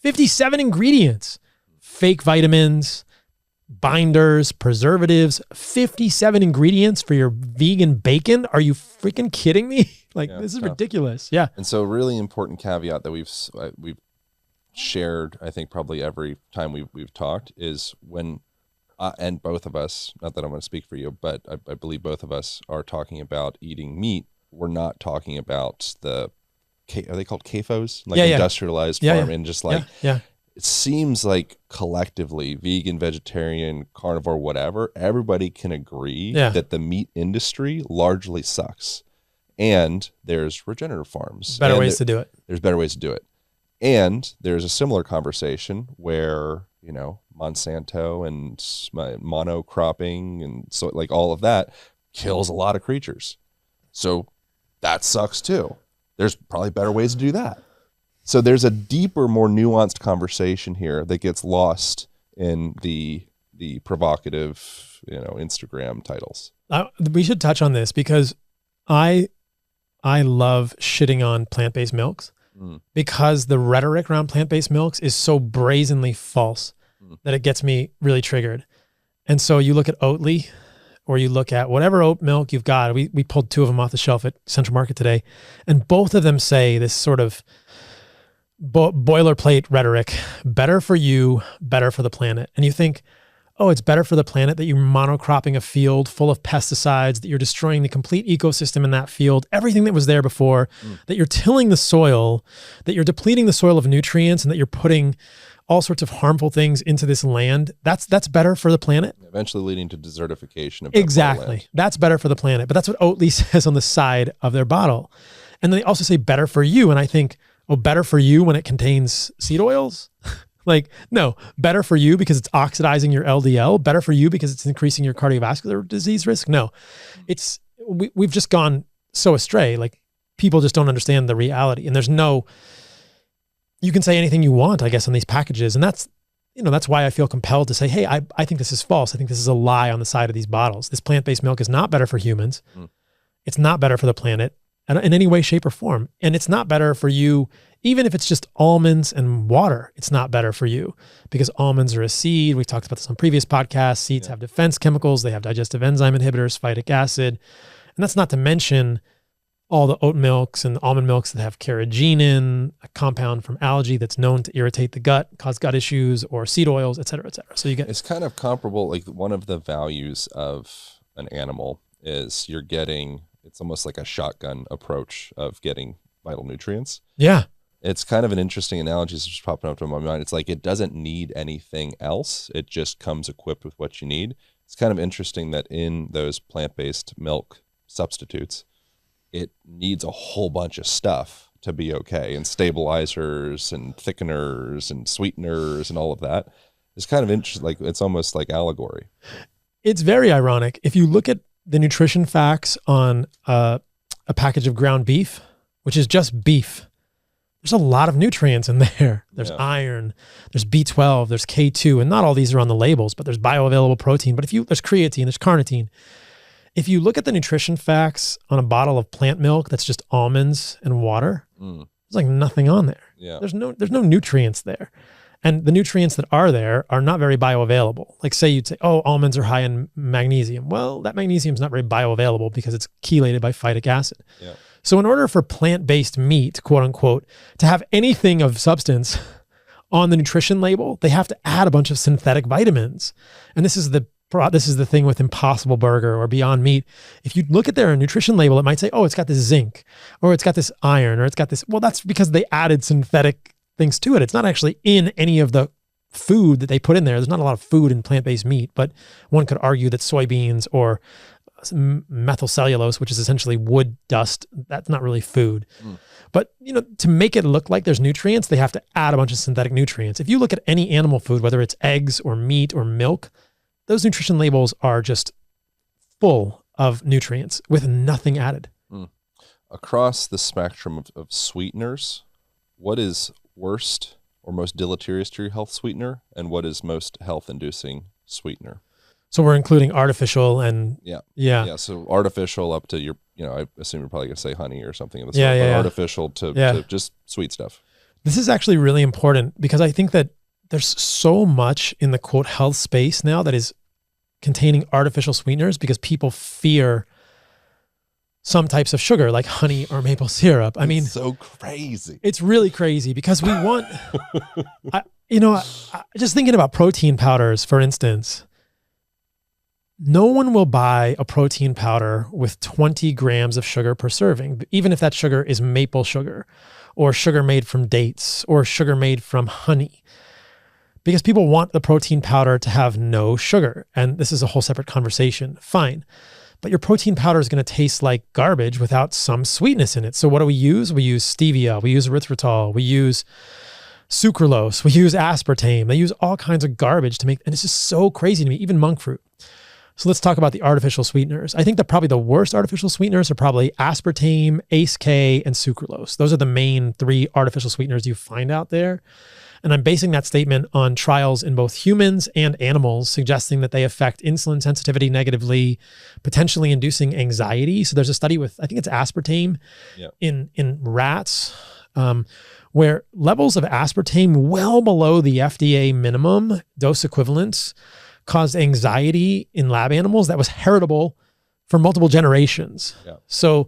57 ingredients. Fake vitamins, binders, preservatives, 57 ingredients for your vegan bacon. Are you freaking kidding me? This is ridiculous. Yeah. And so really important caveat that we've shared, I think probably every time we've talked, is when, and both of us, not that I'm going to speak for you, but I believe both of us are talking about eating meat. We're not talking about are they called CAFOs? Industrialized farm and just it seems like collectively, vegan, vegetarian, carnivore, whatever, everybody can agree that the meat industry largely sucks. And there's regenerative farms. Better ways to do it. There's better ways to do it. And there's a similar conversation where, Monsanto and monocropping and so like all of that kills a lot of creatures. So that sucks too. There's probably better ways to do that. So there's a deeper, more nuanced conversation here that gets lost in the provocative, Instagram titles. We should touch on this because I love shitting on plant-based milks because the rhetoric around plant-based milks is so brazenly false that it gets me really triggered. And so you look at Oatly, or you look at whatever oat milk you've got. We pulled 2 of them off the shelf at Central Market today, and both of them say this sort of boilerplate rhetoric: better for you, better for the planet. And you think, oh, it's better for the planet that you're monocropping a field full of pesticides, that you're destroying the complete ecosystem in that field, everything that was there before, that you're tilling the soil, that you're depleting the soil of nutrients, and that you're putting all sorts of harmful things into this land. That's better for the planet. Eventually leading to desertification of exactly. That's better for the planet. But that's what Oatly says on the side of their bottle. And then they also say better for you. And I think, Oh, better for you when it contains seed oils? Like, no, better for you because it's oxidizing your LDL, better for you because it's increasing your cardiovascular disease risk. No, we've just gone so astray. Like, people just don't understand the reality. And you can say anything you want, I guess, on these packages. And that's why I feel compelled to say, hey, I think this is false. I think this is a lie on the side of these bottles. This plant-based milk is not better for humans. It's not better for the planet in any way, shape, or form. And it's not better for you, even if it's just almonds and water. It's not better for you because almonds are a seed. We've talked about this on previous podcasts. Seeds have defense chemicals. They have digestive enzyme inhibitors, phytic acid. And that's not to mention all the oat milks and almond milks that have carrageenan, a compound from algae that's known to irritate the gut, cause gut issues, or seed oils, et cetera, et cetera. So it's kind of comparable. Like, one of the values of an animal is it's almost like a shotgun approach of getting vital nutrients. Yeah. It's kind of an interesting analogy that's just popping up to my mind. It's like, it doesn't need anything else. It just comes equipped with what you need. It's kind of interesting that in those plant-based milk substitutes, it needs a whole bunch of stuff to be okay, and stabilizers and thickeners and sweeteners and all of that. It's kind of interesting. Like, it's almost like allegory. It's very ironic. If you look at the nutrition facts on a package of ground beef, which is just beef, there's a lot of nutrients in there. There's iron, there's B12, there's K2, and not all these are on the labels, but there's bioavailable protein. But there's creatine, there's carnitine. If you look at the nutrition facts on a bottle of plant milk that's just almonds and water, there's like nothing on there. Yeah. There's no nutrients there. And the nutrients that are there are not very bioavailable. Like, you'd say, oh, almonds are high in magnesium. Well, that magnesium is not very bioavailable because it's chelated by phytic acid. Yeah. So in order for plant-based meat, quote unquote, to have anything of substance on the nutrition label, they have to add a bunch of synthetic vitamins. And this is the thing with Impossible Burger or Beyond Meat. If you look at their nutrition label, it might say, oh, it's got this zinc, or it's got this iron, or it's got this. Well, that's because they added synthetic things to it. It's not actually in any of the food that they put in there. There's not a lot of food in plant-based meat, but one could argue that soybeans or methylcellulose, which is essentially wood dust, that's not really food. But, to make it look like there's nutrients, they have to add a bunch of synthetic nutrients. If you look at any animal food, whether it's eggs or meat or milk, those nutrition labels are just full of nutrients with nothing added. Across the spectrum of sweeteners, what is worst or most deleterious to your health sweetener, and what is most health-inducing sweetener? So we're including artificial and yeah. So artificial up to your, I assume you're probably gonna say honey or something of the sort. But artificial to just sweet stuff. This is actually really important because I think that there's so much in the quote health space now that is containing artificial sweeteners because people fear some types of sugar like honey or maple syrup. I mean, so crazy. It's really crazy because we want, just thinking about protein powders, for instance, no one will buy a protein powder with 20 grams of sugar per serving, even if that sugar is maple sugar or sugar made from dates or sugar made from honey, because people want the protein powder to have no sugar. And this is a whole separate conversation. Fine. But your protein powder is going to taste like garbage without some sweetness in it. So what do we use? We use stevia, we use erythritol, we use sucralose, we use aspartame. They use all kinds of garbage to make, and it's just so crazy to me, even monk fruit. So let's talk about the artificial sweeteners. I think that probably the worst artificial sweeteners are probably aspartame, ACE-K, and sucralose. Those are the main 3 artificial sweeteners you find out there. And I'm basing that statement on trials in both humans and animals, suggesting that they affect insulin sensitivity negatively, potentially inducing anxiety. So there's a study with, I think it's aspartame in rats, where levels of aspartame well below the FDA minimum dose equivalents caused anxiety in lab animals that was heritable for multiple generations. Yeah. So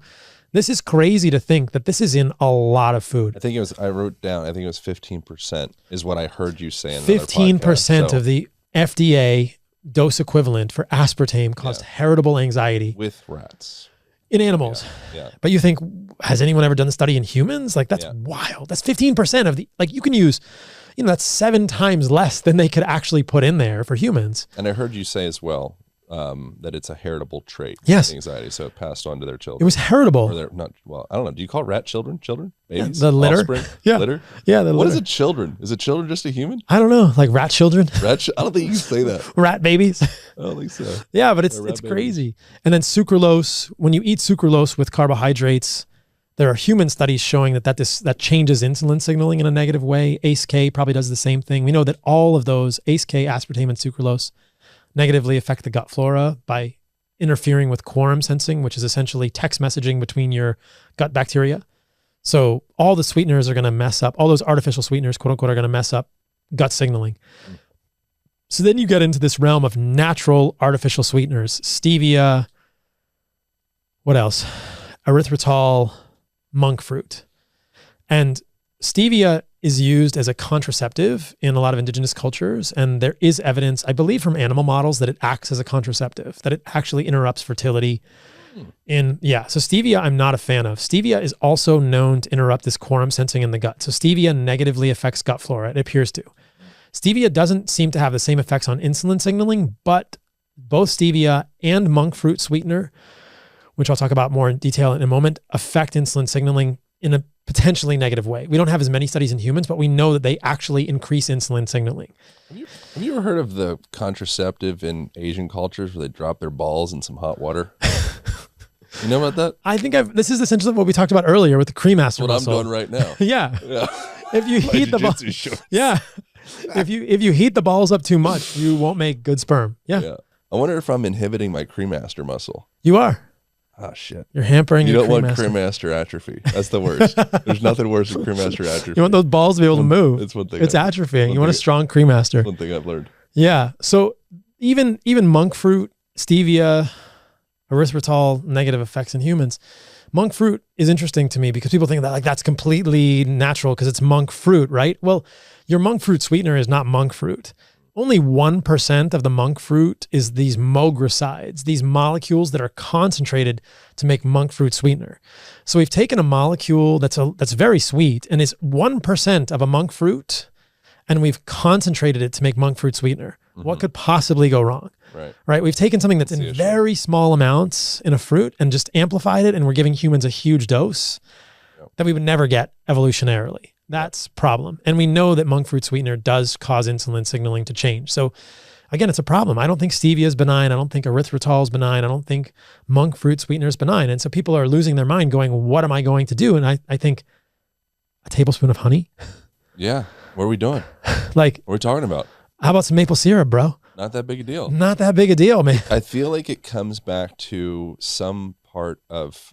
this is crazy to think that this is in a lot of food. I wrote down, I think it was 15% is what I heard you say in 15% of the FDA dose equivalent for aspartame caused heritable anxiety. With rats. In animals. Yeah. But you think, has anyone ever done the study in humans? Like, that's wild. That's 15% of the, like, you can use, that's 7 times less than they could actually put in there for humans. And I heard you say as well, that it's a heritable trait. Yes. Anxiety. So it passed on to their children. It was heritable. Or they're not, well, I don't know. Do you call rat children? Babies? The litter? Offspring? Yeah. Litter? Yeah. The What litter. is it, children? Is it children just a human? I don't know. Like rat children? I don't think you can say that. Rat babies? I don't think so. Yeah, but it's rat crazy. And then sucralose, when you eat sucralose with carbohydrates, there are human studies showing that changes insulin signaling in a negative way. ACE-K probably does the same thing. We know that all of those, ACE-K, aspartame, and sucralose, negatively affect the gut flora by interfering with quorum sensing, which is essentially text messaging between your gut bacteria. So all the sweeteners are going to mess up, all those artificial sweeteners, quote unquote, are going to mess up gut signaling. So then you get into this realm of natural artificial sweeteners, stevia, what else? Erythritol, monk fruit. And stevia is used as a contraceptive in a lot of indigenous cultures. And there is evidence, I believe from animal models, that it acts as a contraceptive, that it actually interrupts fertility. So stevia, I'm not a fan of. Stevia is also known to interrupt this quorum sensing in the gut. So stevia negatively affects gut flora, it appears to. Stevia doesn't seem to have the same effects on insulin signaling, but both stevia and monk fruit sweetener, which I'll talk about more in detail in a moment, affect insulin signaling in a potentially negative way. We don't have as many studies in humans, but we know that they actually increase insulin signaling. Have you ever heard of the contraceptive in Asian cultures where they drop their balls in some hot water? You know about that? I think this is essentially what we talked about earlier with the cremaster What muscle. I'm doing right now. Yeah. Yeah. If you heat the balls, yeah. If you heat the balls up too much, you won't make good sperm. Yeah. I wonder if I'm inhibiting my cremaster muscle. You are. Oh shit! You're hampering your cremaster. You don't want cremaster. cremaster atrophy. That's the worst. There's nothing worse than cremaster atrophy. You want those balls to be able to move. It's one thing. It's atrophying. You want a strong cremaster. One thing I've learned. Yeah. So even monk fruit, stevia, erythritol, negative effects in humans. Monk fruit is interesting to me because people think that that's completely natural because it's monk fruit, right? Well, your monk fruit sweetener is not monk fruit. Only 1% of the monk fruit is these moghrosides, these molecules that are concentrated to make monk fruit sweetener. So we've taken a molecule that's very sweet and is 1% of a monk fruit, and we've concentrated it to make monk fruit sweetener. Mm-hmm. What could possibly go wrong? Right? We've taken something that's in very small amounts in a fruit and just amplified it, and we're giving humans a huge dose that we would never get evolutionarily. That's problem. And we know that monk fruit sweetener does cause insulin signaling to change. So again, it's a problem. I don't think stevia is benign. I don't think erythritol is benign. I don't think monk fruit sweetener is benign. And so people are losing their mind going, what am I going to do? And I think a tablespoon of honey. Yeah. What are we doing? Like, what are we talking about? How about some maple syrup, bro? Not that big a deal. Not that big a deal, man. I feel like it comes back to some part of,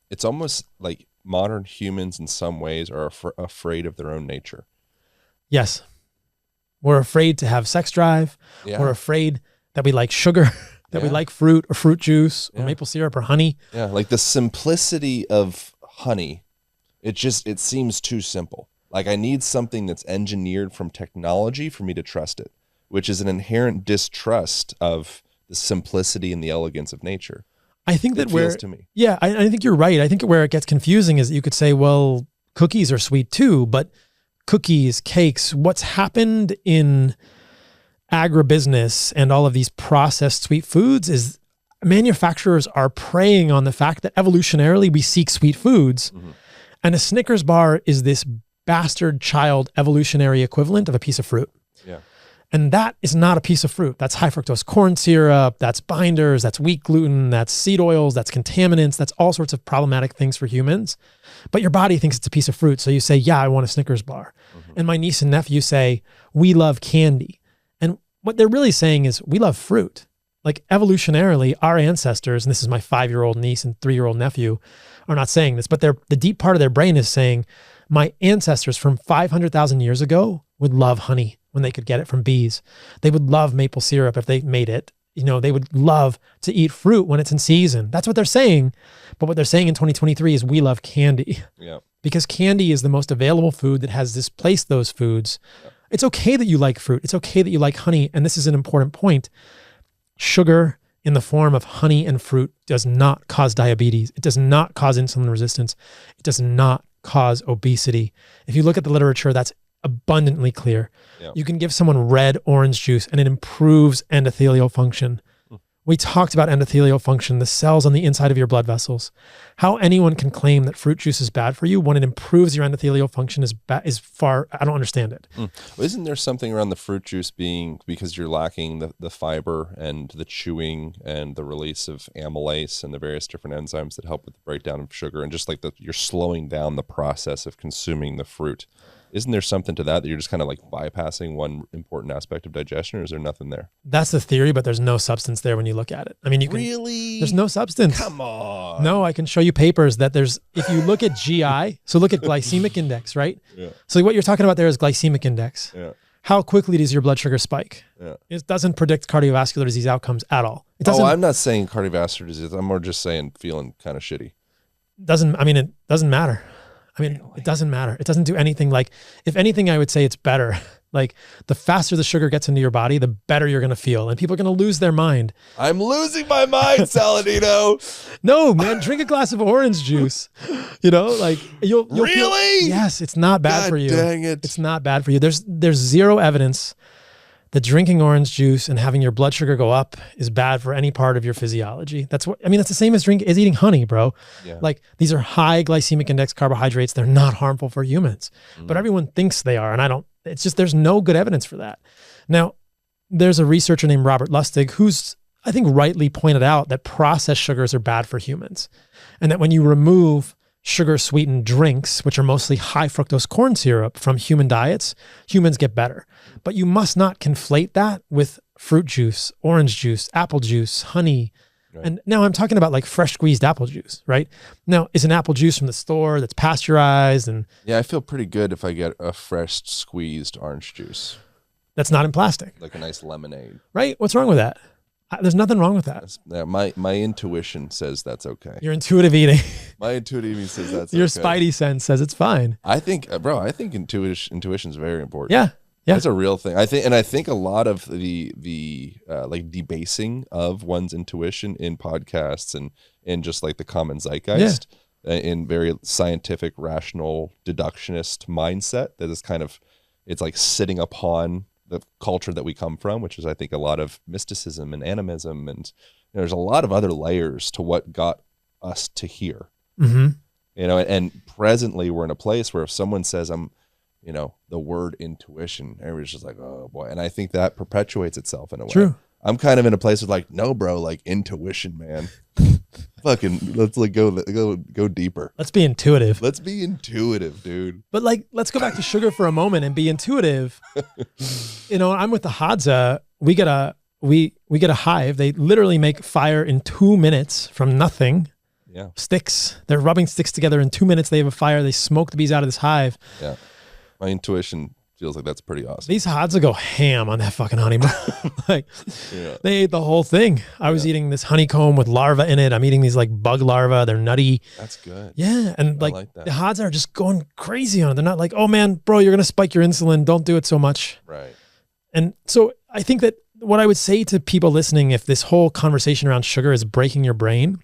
it's almost like modern humans in some ways are afraid of their own nature. Yes. We're afraid to have sex drive. Yeah. We're afraid that we like sugar, that we like fruit or fruit juice or maple syrup or honey. Yeah, like the simplicity of honey, it seems too simple. Like I need something that's engineered from technology for me to trust it, which is an inherent distrust of the simplicity and the elegance of nature. I think that feels to me. Yeah, I think you're right. I think where it gets confusing is that you could say, well, cookies are sweet too, but cookies, cakes, what's happened in agribusiness and all of these processed sweet foods is manufacturers are preying on the fact that evolutionarily we seek sweet foods. Mm-hmm. And a Snickers bar is this bastard child evolutionary equivalent of a piece of fruit. Yeah. And that is not a piece of fruit. That's high fructose corn syrup, that's binders, that's wheat gluten, that's seed oils, that's contaminants, that's all sorts of problematic things for humans. But your body thinks it's a piece of fruit. So you say, yeah, I want a Snickers bar. Mm-hmm. And my niece and nephew say, we love candy. And what they're really saying is we love fruit. Like evolutionarily, our ancestors, and this is my 5-year-old niece and 3-year-old nephew, are not saying this, but the deep part of their brain is saying, my ancestors from 500,000 years ago would love honey when they could get it from bees. They would love maple syrup if they made it. You know, they would love to eat fruit when it's in season. That's what they're saying. But what they're saying in 2023 is we love candy. Yeah. Because candy is the most available food that has displaced those foods. Yeah. It's okay that you like fruit. It's okay that you like honey. And this is an important point. Sugar in the form of honey and fruit does not cause diabetes. It does not cause insulin resistance. It does not cause obesity. If you look at the literature, that's abundantly clear. Yeah. You can give someone red orange juice and it improves endothelial function We talked about endothelial function, the cells on the inside of your blood vessels. How anyone can claim that fruit juice is bad for you when it improves your endothelial function is far, I don't understand it. Well, isn't there something around the fruit juice being, because you're lacking the fiber and the chewing and the release of amylase and the various different enzymes that help with the breakdown of sugar, and just like you're slowing down the process of consuming the fruit. Isn't there something to that you're just kind of like bypassing one important aspect of digestion, or is there nothing there? That's the theory, but there's no substance there when you look at it. I mean, you can, really? There's no substance. Come on. No, I can show you papers that if you look at GI, so look at glycemic index, right? Yeah. So what you're talking about there is glycemic index. Yeah. How quickly does your blood sugar spike? Yeah. It doesn't predict cardiovascular disease outcomes at all. It doesn't. I'm not saying cardiovascular disease. I'm more just saying feeling kind of shitty. It doesn't matter. I mean, it doesn't matter. It doesn't do anything. Like, if anything, I would say it's better. Like, the faster the sugar gets into your body, the better you're going to feel. And people are going to lose their mind. I'm losing my mind, Saladino. No, man, drink a glass of orange juice. You know, like, you'll really? Feel, yes, it's not bad God for you. Dang it. It's not bad for you. There's zero evidence that drinking orange juice and having your blood sugar go up is bad for any part of your physiology. That's the same as eating honey, bro. Yeah. Like, these are high glycemic index carbohydrates. They're not harmful for humans, but everyone thinks they are. And it's just, there's no good evidence for that. Now, there's a researcher named Robert Lustig who's, I think, rightly pointed out that processed sugars are bad for humans. And that when you remove sugar-sweetened drinks, which are mostly high fructose corn syrup from human diets, humans get better. But you must not conflate that with fruit juice, orange juice, apple juice, honey. Right. And now I'm talking about like fresh squeezed apple juice, right? Now, is an apple juice from the store that's pasteurized and... Yeah, I feel pretty good if I get a fresh squeezed orange juice. That's not in plastic. Like a nice lemonade. Right? What's wrong with that? There's nothing wrong with that. My intuition says that's okay. Your intuitive eating. My intuitive eating says that's Your okay. spidey sense says it's fine. I think, bro, intuition is very important. Yeah. Yeah. That's a real thing. I think a lot of the like debasing of one's intuition in podcasts and just like the common zeitgeist in very scientific, rational, deductionist mindset that is kind of, it's like sitting upon the culture that we come from, which is, I think, a lot of mysticism and animism, and there's a lot of other layers to what got us to here. Mm-hmm. You know, and presently we're in a place where if someone says the word intuition, everybody's just like, oh boy. And I think that perpetuates itself in a way. True. I'm kind of in a place of like, no, bro, like intuition, man. Fucking, let's like go deeper. Let's be intuitive. Let's be intuitive, dude. But like, let's go back to sugar for a moment and be intuitive. I'm with the Hadza. We get a hive. They literally make fire in 2 minutes from nothing. Yeah. Sticks. They're rubbing sticks together in 2 minutes. They have a fire. They smoke the bees out of this hive. Yeah. My intuition feels like that's pretty awesome. These Hadza go ham on that fucking honey, bro. They ate the whole thing. I was eating this honeycomb with larvae in it. I'm eating these like bug larvae. They're nutty. That's good. Yeah. And I like that. the Hadza are just going crazy on it. They're not like, oh man, bro, you're going to spike your insulin. Don't do it so much. Right. And so I think that what I would say to people listening, if this whole conversation around sugar is breaking your brain,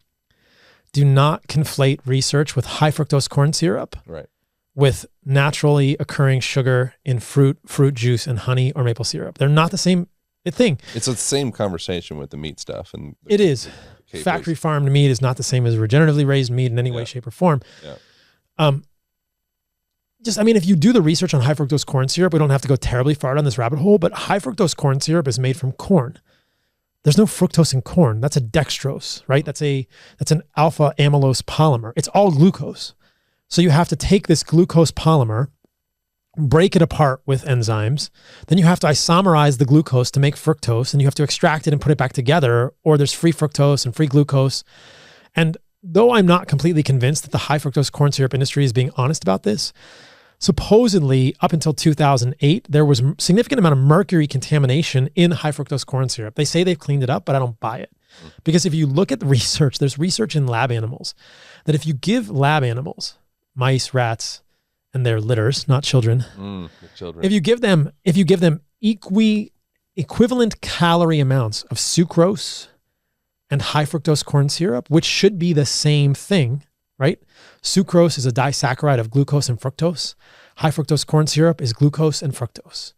do not conflate research with high fructose corn syrup. Right. With naturally occurring sugar in fruit juice, and honey or maple syrup. They're not the same thing. It's the same conversation with the meat stuff. And it is. Factory farmed meat is not the same as regeneratively raised meat in any way, shape, or form. Yeah. If you do the research on high fructose corn syrup, we don't have to go terribly far down this rabbit hole, but high fructose corn syrup is made from corn. There's no fructose in corn. That's a dextrose, right? That's an alpha amylose polymer. It's all glucose. So you have to take this glucose polymer, break it apart with enzymes. Then you have to isomerize the glucose to make fructose, and you have to extract it and put it back together, or there's free fructose and free glucose. And though I'm not completely convinced that the high fructose corn syrup industry is being honest about this, supposedly up until 2008, there was a significant amount of mercury contamination in high fructose corn syrup. They say they've cleaned it up, but I don't buy it. Because if you look at the research, there's research in lab animals that if you give lab animals, mice, rats, and their litters, not children. The children. If you give them equivalent calorie amounts of sucrose and high fructose corn syrup, which should be the same thing, right? Sucrose is a disaccharide of glucose and fructose. High fructose corn syrup is glucose and fructose.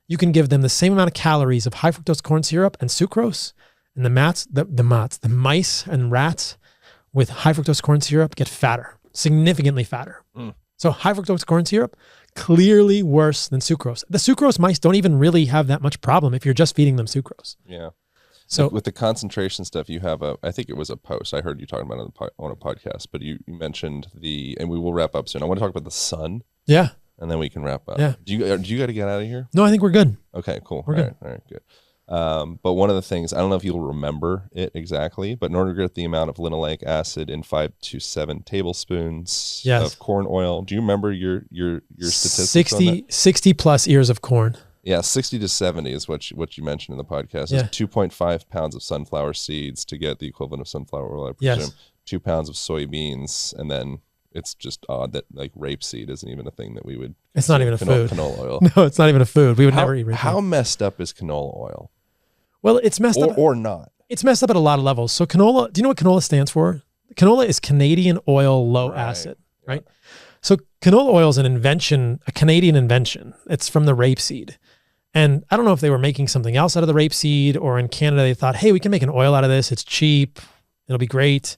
You can give them the same amount of calories of high fructose corn syrup and sucrose, And the mice and rats with high fructose corn syrup get fatter, significantly fatter. So high fructose corn syrup, clearly worse than sucrose. The sucrose mice don't even really have that much problem if you're just feeding them sucrose. Yeah. So with the concentration stuff, you have I think it was a post I heard you talking about on a podcast, but you mentioned and we will wrap up soon. I want to talk about the sun. Yeah. And then we can wrap up. Yeah. Do you got to get out of here? No, I think we're good. Okay, cool. We're good. All right, good. But one of the things, I don't know if you'll remember it exactly, but in order to get the amount of linoleic acid in 5 to 7 tablespoons of corn oil, do you remember your statistics on that? 60 plus ears of corn. Yeah, 60 to 70 is what you mentioned in the podcast. Yeah. Is 2.5 pounds of sunflower seeds to get the equivalent of sunflower oil, I presume. Yes. 2 pounds of soybeans, and then it's just odd that like rapeseed isn't even a thing that we would. It's not even a food. Canola oil. No, it's not even a food. We would never eat rapeseed. How messed up is canola oil? Well, it's messed up. Or not. It's messed up at a lot of levels. So canola, do you know what canola stands for? Canola is Canadian oil low acid, right? So canola oil is an invention, a Canadian invention. It's from the rapeseed. And I don't know if they were making something else out of the rapeseed, or in Canada they thought, hey, we can make an oil out of this. It's cheap. It'll be great.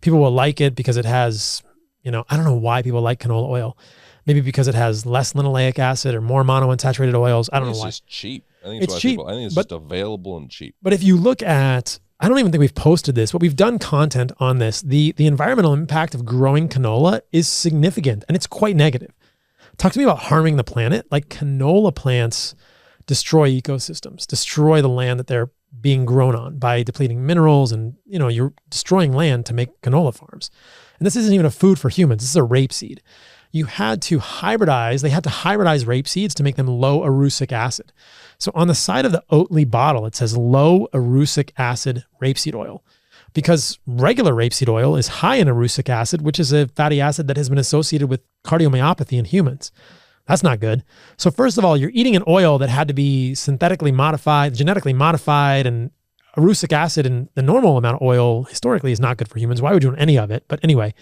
People will like it because it has, I don't know why people like canola oil. Maybe because it has less linoleic acid or more monounsaturated oils. I don't know why. It's just cheap. I think it's cheap. I think it's just available and cheap. But if you look at, I don't even think we've posted this, but we've done content on this. The environmental impact of growing canola is significant, and it's quite negative. Talk to me about harming the planet. Like canola plants destroy ecosystems, destroy the land that they're being grown on by depleting minerals, and you're destroying land to make canola farms. And this isn't even a food for humans. This is a rapeseed. They had to hybridize rape seeds to make them low erucic acid. So on the side of the Oatly bottle, it says low erucic acid rapeseed oil, because regular rapeseed oil is high in erucic acid, which is a fatty acid that has been associated with cardiomyopathy in humans. That's not good. So first of all, you're eating an oil that had to be genetically modified, and erucic acid in the normal amount of oil historically is not good for humans. Why would you want any of it? But anyway,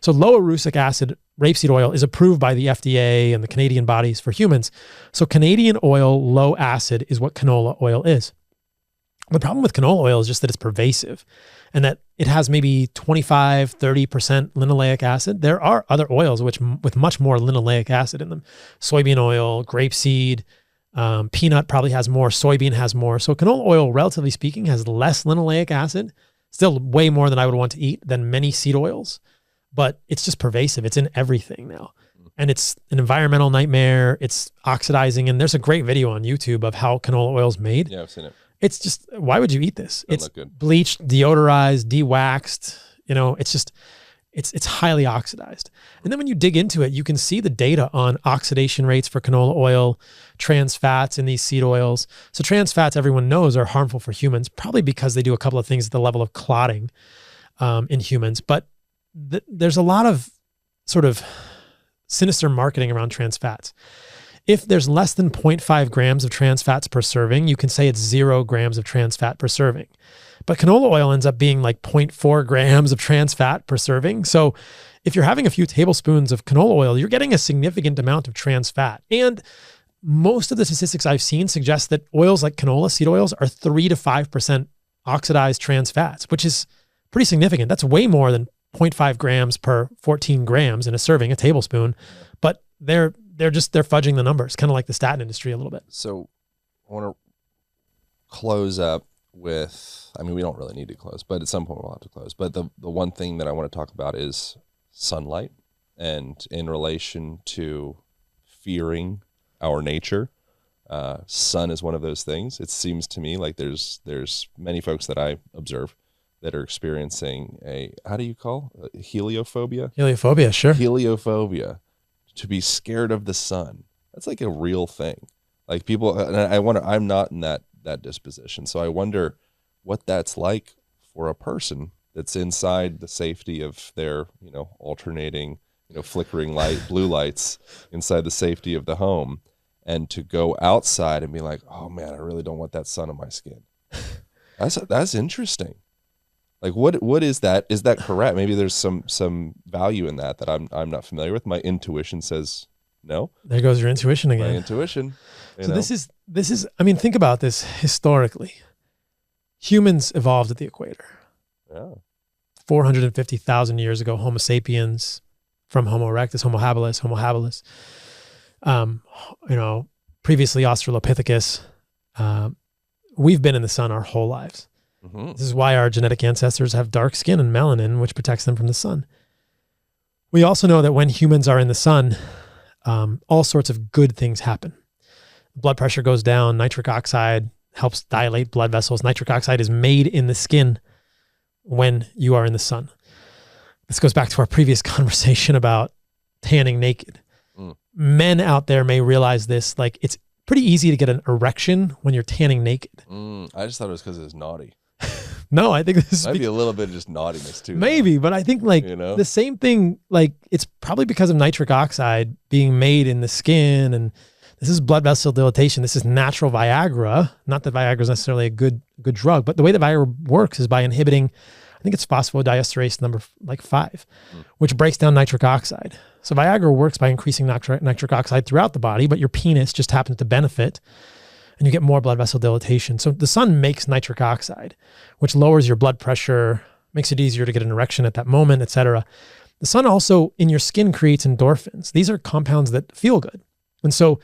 so low erucic acid rapeseed oil is approved by the FDA and the Canadian bodies for humans. So Canadian oil low acid is what canola oil is. The problem with canola oil is just that it's pervasive, and that it has maybe 25, 30% linoleic acid. There are other oils with much more linoleic acid in them. Soybean oil, grapeseed, peanut probably has more, soybean has more. So canola oil, relatively speaking, has less linoleic acid, still way more than I would want to eat than many seed oils. But it's just pervasive. It's in everything now. And it's an environmental nightmare. It's oxidizing. And there's a great video on YouTube of how canola oil is made. Yeah, I've seen it. It's just, why would you eat this? Doesn't It's look good. bleached, deodorized, de-waxed. It's just, it's highly oxidized. And then when you dig into it, you can see the data on oxidation rates for canola oil, trans fats in these seed oils. So trans fats, everyone knows, are harmful for humans, probably because they do a couple of things at the level of clotting in humans. But there's a lot of sort of sinister marketing around trans fats. If there's less than 0.5 grams of trans fats per serving, you can say it's 0 grams of trans fat per serving. But canola oil ends up being like 0.4 grams of trans fat per serving. So if you're having a few tablespoons of canola oil, you're getting a significant amount of trans fat. And most of the statistics I've seen suggest that oils like canola, seed oils, are 3 to 5% oxidized trans fats, which is pretty significant. That's way more than 0.5 grams per 14 grams in a serving, a tablespoon. But they're fudging the numbers, kind of like the statin industry a little bit. So I want to close up with, we don't really need to close, but at some point we'll have to close. But the one thing that I want to talk about is sunlight, and in relation to fearing our nature. Sun is one of those things. It seems to me like there's many folks that I observe that are experiencing how do you call it? Heliophobia? Heliophobia, sure. Heliophobia. To be scared of the sun. That's like a real thing. Like people, and I'm not in that disposition. So I wonder what that's like for a person that's inside the safety of their, alternating, flickering blue lights inside the safety of the home, and to go outside and be like, oh man, I really don't want that sun on my skin. That's interesting. Like what is that? Is that correct? Maybe there's some value in that I'm not familiar with. My intuition says no. There goes your intuition again. My intuition. So this is think about this historically. Humans evolved at the equator. Yeah. 450,000 years ago, Homo sapiens from Homo erectus, Homo habilis, previously Australopithecus. We've been in the sun our whole lives. Mm-hmm. This is why our genetic ancestors have dark skin and melanin, which protects them from the sun. We also know that when humans are in the sun, all sorts of good things happen. Blood pressure goes down. Nitric oxide helps dilate blood vessels. Nitric oxide is made in the skin when you are in the sun. This goes back to our previous conversation about tanning naked. Men out there may realize this. Like, it's pretty easy to get an erection when you're tanning naked. I just thought it was because it was naughty. No, I think this might be a little bit of just naughtiness too. Maybe, but I think the same thing, like it's probably because of nitric oxide being made in the skin, and this is blood vessel dilatation. This is natural Viagra. Not that Viagra is necessarily a good drug, but the way that Viagra works is by inhibiting, I think it's phosphodiesterase number 5, which breaks down nitric oxide. So Viagra works by increasing nitric oxide throughout the body, but your penis just happens to benefit, and you get more blood vessel dilatation. So the sun makes nitric oxide, which lowers your blood pressure, makes it easier to get an erection at that moment, etc. The sun also in your skin creates endorphins. These are compounds that feel good. And so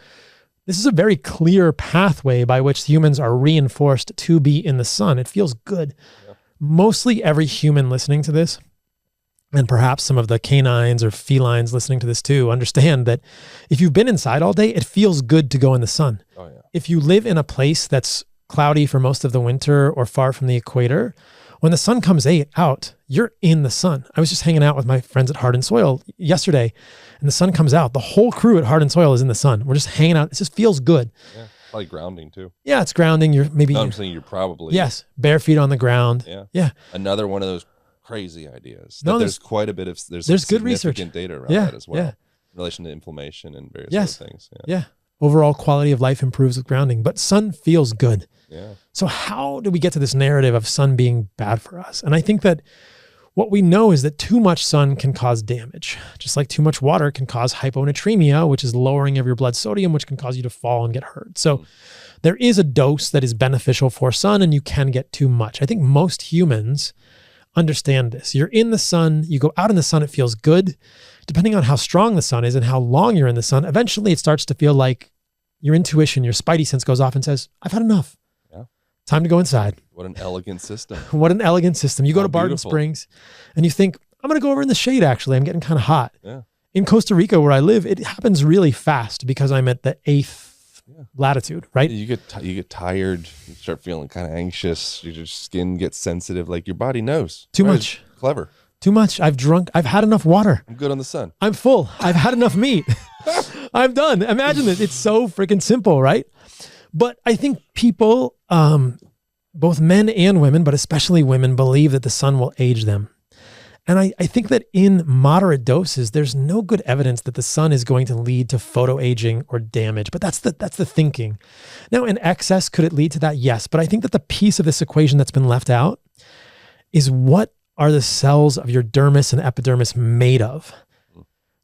this is a very clear pathway by which humans are reinforced to be in the sun. It feels good. Yeah. Mostly every human listening to this, and perhaps some of the canines or felines listening to this too, understand that if you've been inside all day, it feels good to go in the sun. Oh, yeah. If you live in a place that's cloudy for most of the winter or far from the equator, when the sun comes out, you're in the sun. I was just hanging out with my friends at Heart and Soil yesterday, and the sun comes out. The whole crew at Heart and Soil is in the sun. We're just hanging out. It just feels good. Yeah, probably grounding too. Yeah, it's grounding. I'm saying you're probably. Yes, bare feet on the ground. Yeah. Yeah. Another one of those crazy ideas. No, there's quite a bit of there's good research, data around that as well. Yeah. In relation to inflammation and various other things. Yeah. Overall quality of life improves with grounding, but sun feels good. Yeah. So how do we get to this narrative of sun being bad for us? And I think that what we know is that too much sun can cause damage, just like too much water can cause hyponatremia, which is lowering of your blood sodium, which can cause you to fall and get hurt. So there is a dose that is beneficial for sun, and you can get too much. I think most humans understand this. You're in the sun, you go out in the sun, it feels good. Depending on how strong the sun is and how long you're in the sun, eventually it starts to feel like your intuition, your spidey sense goes off and says, I've had enough. Yeah. Time to go inside. What an elegant system. What an elegant system. You go to Barton Springs and you think, I'm going to go over in the shade actually. I'm getting kind of hot. Yeah. In Costa Rica where I live, it happens really fast because I'm at the 8th latitude, right? You get tired, you start feeling kind of anxious, your skin gets sensitive, like your body knows. Too much. Clever. Too much. I've had enough water. I'm good on the sun. I'm full. I've had enough meat. I'm done. Imagine it. It's so freaking simple, right? But I think people, both men and women, but especially women, believe that the sun will age them. And I think that in moderate doses, there's no good evidence that the sun is going to lead to photoaging or damage. But that's the thinking. Now, in excess, could it lead to that? Yes. But I think that the piece of this equation that's been left out is what are the cells of your dermis and epidermis made of?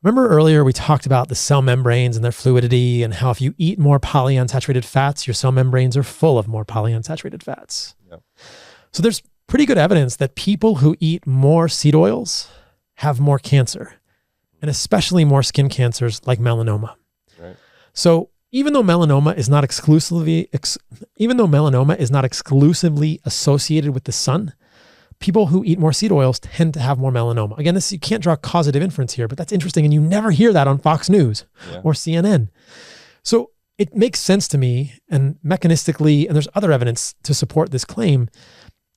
Remember earlier we talked about the cell membranes and their fluidity and how if you eat more polyunsaturated fats, your cell membranes are full of more polyunsaturated fats. Yeah. So there's pretty good evidence that people who eat more seed oils have more cancer, and especially more skin cancers like melanoma. Right. So even though melanoma is not exclusively associated with the sun, people who eat more seed oils tend to have more melanoma. Again, you can't draw causative inference here, but that's interesting. And you never hear that on Fox News or CNN. So it makes sense to me, and mechanistically, and there's other evidence to support this claim,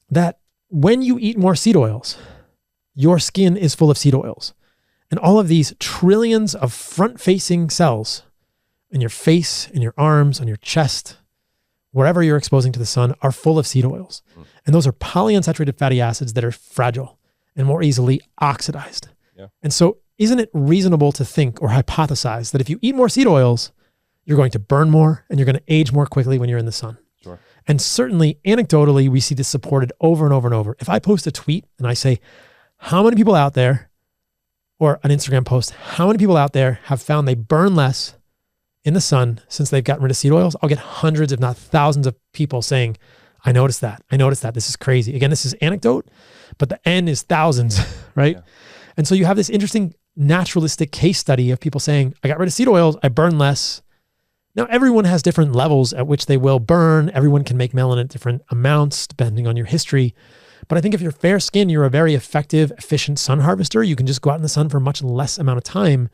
that when you eat more seed oils, your skin is full of seed oils. And all of these trillions of front-facing cells in your face, in your arms, on your chest, wherever you're exposing to the sun, are full of seed oils. And those are polyunsaturated fatty acids that are fragile and more easily oxidized. Yeah. And so isn't it reasonable to think or hypothesize that if you eat more seed oils, you're going to burn more and you're going to age more quickly when you're in the sun? Sure. And certainly, anecdotally, we see this supported over and over and over. If I post a tweet and I say, how many people out there, or an Instagram post, how many people out there have found they burn less in the sun since they've gotten rid of seed oils? I'll get hundreds, if not thousands of people saying, I noticed that. This is crazy. Again, this is anecdote, but the N is thousands, right? Yeah. And so you have this interesting naturalistic case study of people saying, I got rid of seed oils, I burn less. Now, everyone has different levels at which they will burn. Everyone can make melanin at different amounts depending on your history. But I think if you're fair skinned, you're a very effective, efficient sun harvester. You can just go out in the sun for a much less amount of time,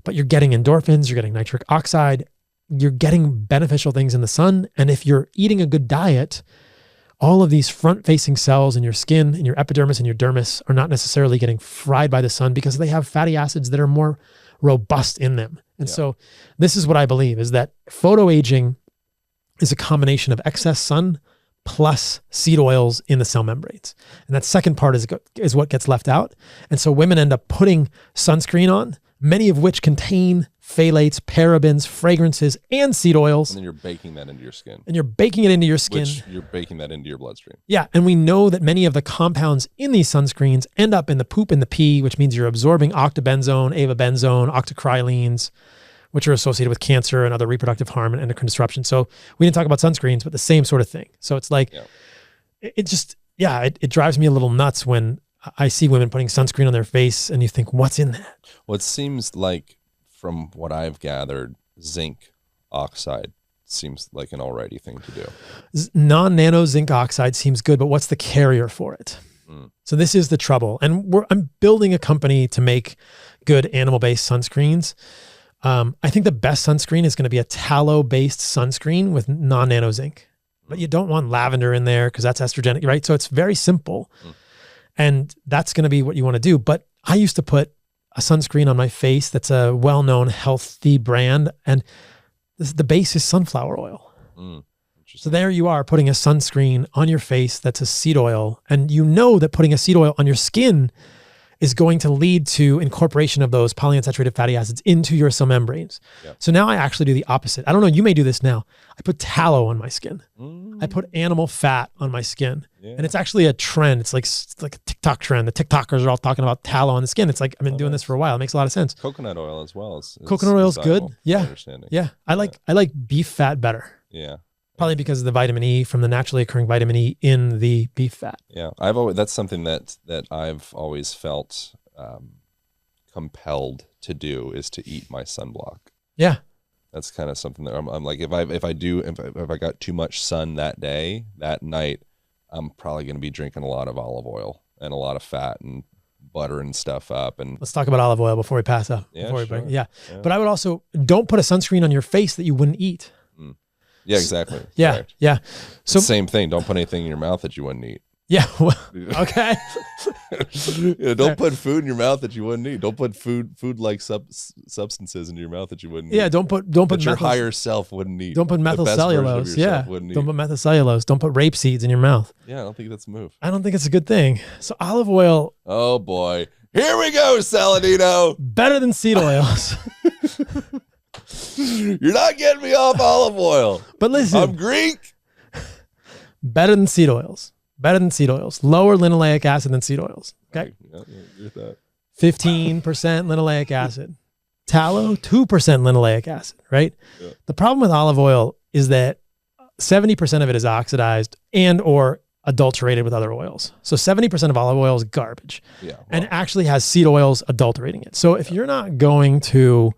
but you're getting endorphins, you're getting nitric oxide, you're getting beneficial things in the sun. And if you're eating a good diet, all of these front-facing cells in your skin, in your epidermis and your dermis are not necessarily getting fried by the sun because they have fatty acids that are more robust in them. And so this is what I believe is that photoaging is a combination of excess sun plus seed oils in the cell membranes. And that second part is what gets left out. And so women end up putting sunscreen on, many of which contain phthalates, parabens, fragrances, and seed oils. And then you're baking that into your skin. And you're baking it into your skin. Which you're baking that into your bloodstream. Yeah. And we know that many of the compounds in these sunscreens end up in the poop and the pee, which means you're absorbing octobenzone, avobenzone, octocrylines, which are associated with cancer and other reproductive harm and endocrine disruption. So we didn't talk about sunscreens, but the same sort of thing. So it's like, it drives me a little nuts when I see women putting sunscreen on their face and you think, what's in that? Well, it seems like from what I've gathered, zinc oxide seems like an alrighty thing to do. Non-nano zinc oxide seems good, but what's the carrier for it? So this is the trouble. And I'm building a company to make good animal-based sunscreens. I think the best sunscreen is going to be a tallow-based sunscreen with non-nano zinc. But you don't want lavender in there because that's estrogenic, right? So it's very simple. And that's going to be what you want to do. But I used to put a sunscreen on my face that's a well-known healthy brand. And the base is sunflower oil. So there you are putting a sunscreen on your face that's a seed oil. And you know that putting a seed oil on your skin is going to lead to incorporation of those polyunsaturated fatty acids into your cell membranes. Yep. So now I actually do the opposite. I don't know, you may do this now. I put tallow on my skin. I put animal fat on my skin. Yeah. And it's actually a trend. It's like a TikTok trend. The TikTokers are all talking about tallow on the skin. It's like, I've been doing this for a while. It makes a lot of sense. Coconut oil as well. Coconut oil is good. Yeah. Yeah. I like beef fat better. Yeah. Probably because of the vitamin E from the naturally occurring vitamin E in the beef fat. Yeah, that's something that I've always felt compelled to do is to eat my sunblock. Yeah, that's kind of something that I'm like if I got too much sun that day, that night, I'm probably going to be drinking a lot of olive oil and a lot of fat and butter and stuff up. And let's talk about olive oil before we pass up. Yeah, yeah. But I would also don't put a sunscreen on your face that you wouldn't eat. Yeah, exactly. Yeah, correct. Yeah. So same thing. Don't put anything in your mouth that you wouldn't eat. Yeah. Well, okay. Don't put food in your mouth that you wouldn't eat. Don't put food-like substances into your mouth that you wouldn't eat. Yeah. Don't put your higher self wouldn't eat. Don't put methylcellulose. Yeah. Don't put methylcellulose. Don't put rape seeds in your mouth. Yeah, I don't think that's a move. I don't think it's a good thing. So olive oil. Oh boy. Here we go, Saladino. Better than seed oils. You're not getting me off olive oil. But listen. I'm Greek. Better than seed oils. Better than seed oils. Lower linoleic acid than seed oils. Okay. Yeah, get that. 15% linoleic acid. Tallow, 2% linoleic acid, right? Yeah. The problem with olive oil is that 70% of it is oxidized and or adulterated with other oils. So 70% of olive oil is garbage. Yeah. Well, and actually has seed oils adulterating it. So if you're not going to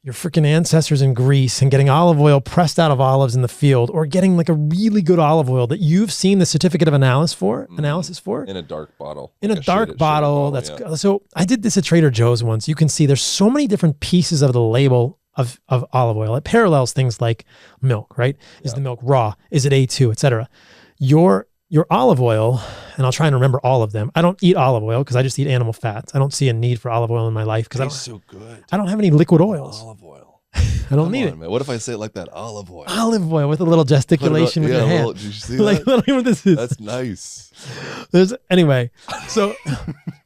your freaking ancestors in Greece and getting olive oil pressed out of olives in the field, or getting like a really good olive oil that you've seen the certificate of analysis for in a dark bottle, in a dark bottle. So I did this at Trader Joe's once. You can see there's so many different pieces of the label of olive oil. It parallels things like milk, right? Is the milk raw? Is it A2, etc. Your olive oil, and I'll try and remember all of them. I don't eat olive oil because I just eat animal fats. I don't see a need for olive oil in my life because I don't have any liquid oils. Olive oil. I don't need it. Man. What if I say it like that? Olive oil. Olive oil with a little gesticulation with your hand. Did you see that? Let me know what this is. That's nice. Anyway, so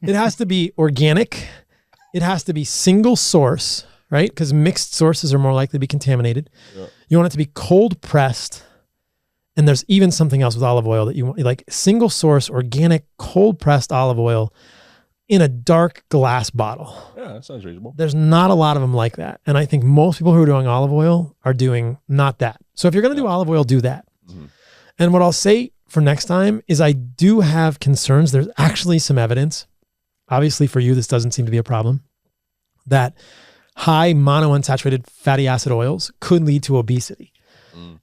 it has to be organic. It has to be single source, right? Because mixed sources are more likely to be contaminated. Yeah. You want it to be cold pressed. And there's even something else with olive oil that you want, like single source, organic, cold pressed olive oil in a dark glass bottle. Yeah, that sounds reasonable. There's not a lot of them like that. And I think most people who are doing olive oil are doing not that. So if you're going to do olive oil, do that. Mm-hmm. And what I'll say for next time is I do have concerns. There's actually some evidence. Obviously for you, this doesn't seem to be a problem, that high monounsaturated fatty acid oils could lead to obesity,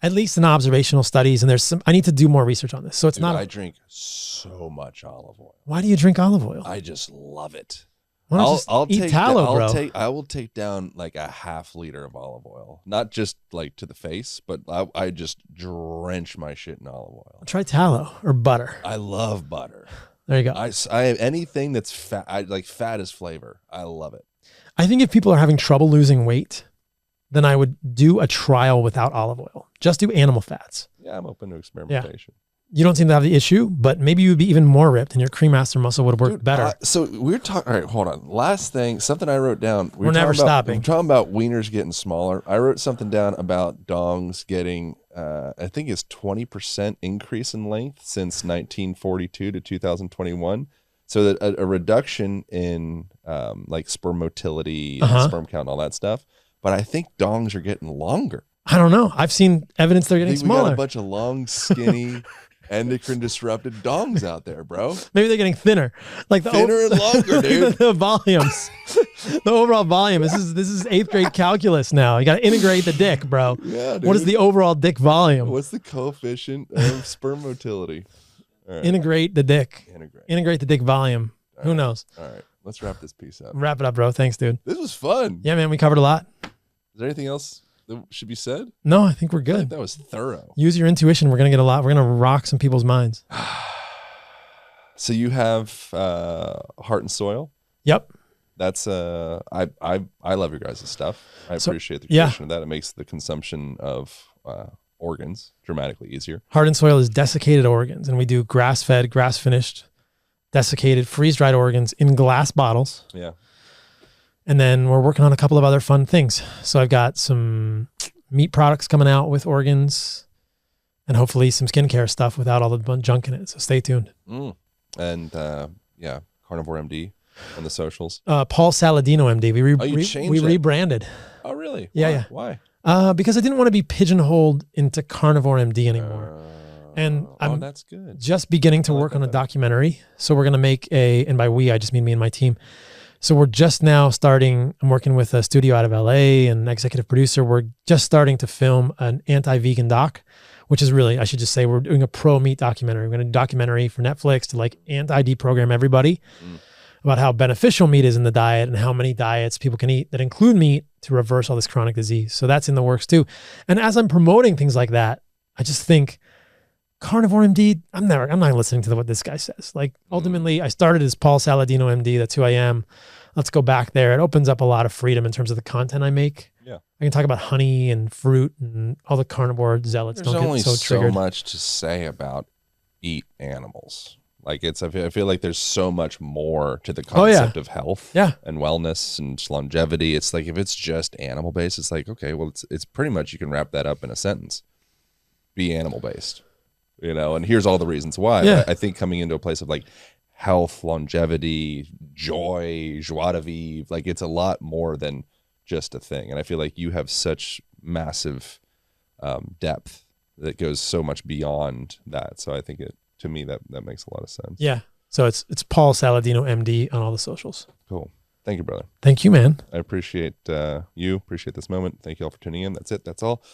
at least in observational studies. And I need to do more research on this. So it's I drink so much olive oil. Why do you drink olive oil? I just love it. I'll eat tallow, bro. I will take down like a half liter of olive oil, not just like to the face, but I just drench my shit in olive oil. Try tallow or butter. I love butter. There you go. I have anything that's fat. I like fat as flavor. I love it. I think if people are having trouble losing weight, then I would do a trial without olive oil. Just do animal fats. Yeah, I'm open to experimentation. Yeah. You don't seem to have the issue, but maybe you would be even more ripped and your cremaster muscle would have worked better. So we're talking, all right, hold on. Last thing, something I wrote down. We're never stopping. We're talking about wieners getting smaller. I wrote something down about dongs getting, I think it's 20% increase in length since 1942 to 2021. So that a reduction in like sperm motility, and sperm count and all that stuff. But I think dongs are getting longer. I don't know. I've seen evidence they're getting smaller. We got a bunch of long, skinny, endocrine-disrupted dongs out there, bro. Maybe they're getting thinner. Like thinner and longer, dude. The volumes. The overall volume. This is 8th grade calculus now. You got to integrate the dick, bro. Yeah, dude. What is the overall dick volume? What's the coefficient of sperm motility? Right. Integrate the dick. Integrate the dick volume. All Who right. knows? All right. Let's wrap this piece up. Wrap it up, bro. Thanks, dude. This was fun. Yeah, man. We covered a lot. Is there anything else that should be said? No, I think we're good. I think that was thorough. Use your intuition. We're going to get a lot. We're going to rock some people's minds. So you have Heart and Soil. Yep. That's I love your guys' stuff. I appreciate the creation of that. It makes the consumption of organs dramatically easier. Heart and Soil is desiccated organs, and we do grass-fed, grass-finished, desiccated, freeze-dried organs in glass bottles. Yeah. And then we're working on a couple of other fun things. So I've got some meat products coming out with organs, and hopefully some skincare stuff without all the junk in it. So stay tuned. And yeah, Carnivore MD on the socials. Paul Saladino MD. We rebranded. Oh, really? Yeah. Why? Because I didn't want to be pigeonholed into Carnivore MD anymore. And I'm that's good. Just beginning to work on a documentary. So we're going to make and by we, I just mean me and my team. So we're just now starting, I'm working with a studio out of LA and an executive producer. We're just starting to film an anti-vegan doc, which is really, I should just say, we're doing a pro-meat documentary. We're going to do a documentary for Netflix to like anti-deprogram everybody about how beneficial meat is in the diet and how many diets people can eat that include meat to reverse all this chronic disease. So that's in the works too. And as I'm promoting things like that, I just think Carnivore MD, I'm not listening to what this guy says. Like ultimately I started as Paul Saladino MD. That's who I am. Let's go back there. It opens up a lot of freedom in terms of the content I make. Yeah. I can talk about honey and fruit and all the carnivore zealots. There's don't only get so triggered. so much to say about eat animals. Like I feel like there's so much more to the concept of health and wellness and longevity. It's like, if it's just animal based, it's like, okay, well it's pretty much, you can wrap that up in a sentence. Be animal based. You know, and here's all the reasons why. Yeah. I think coming into a place of like health, longevity, joy, joie de vivre, like it's a lot more than just a thing. And I feel like you have such massive depth that goes so much beyond that. So I think to me, that makes a lot of sense. Yeah. So it's Paul Saladino MD on all the socials. Cool. Thank you, brother. Thank you, man. I appreciate appreciate this moment. Thank you all for tuning in. That's it. That's all.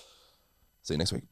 See you next week.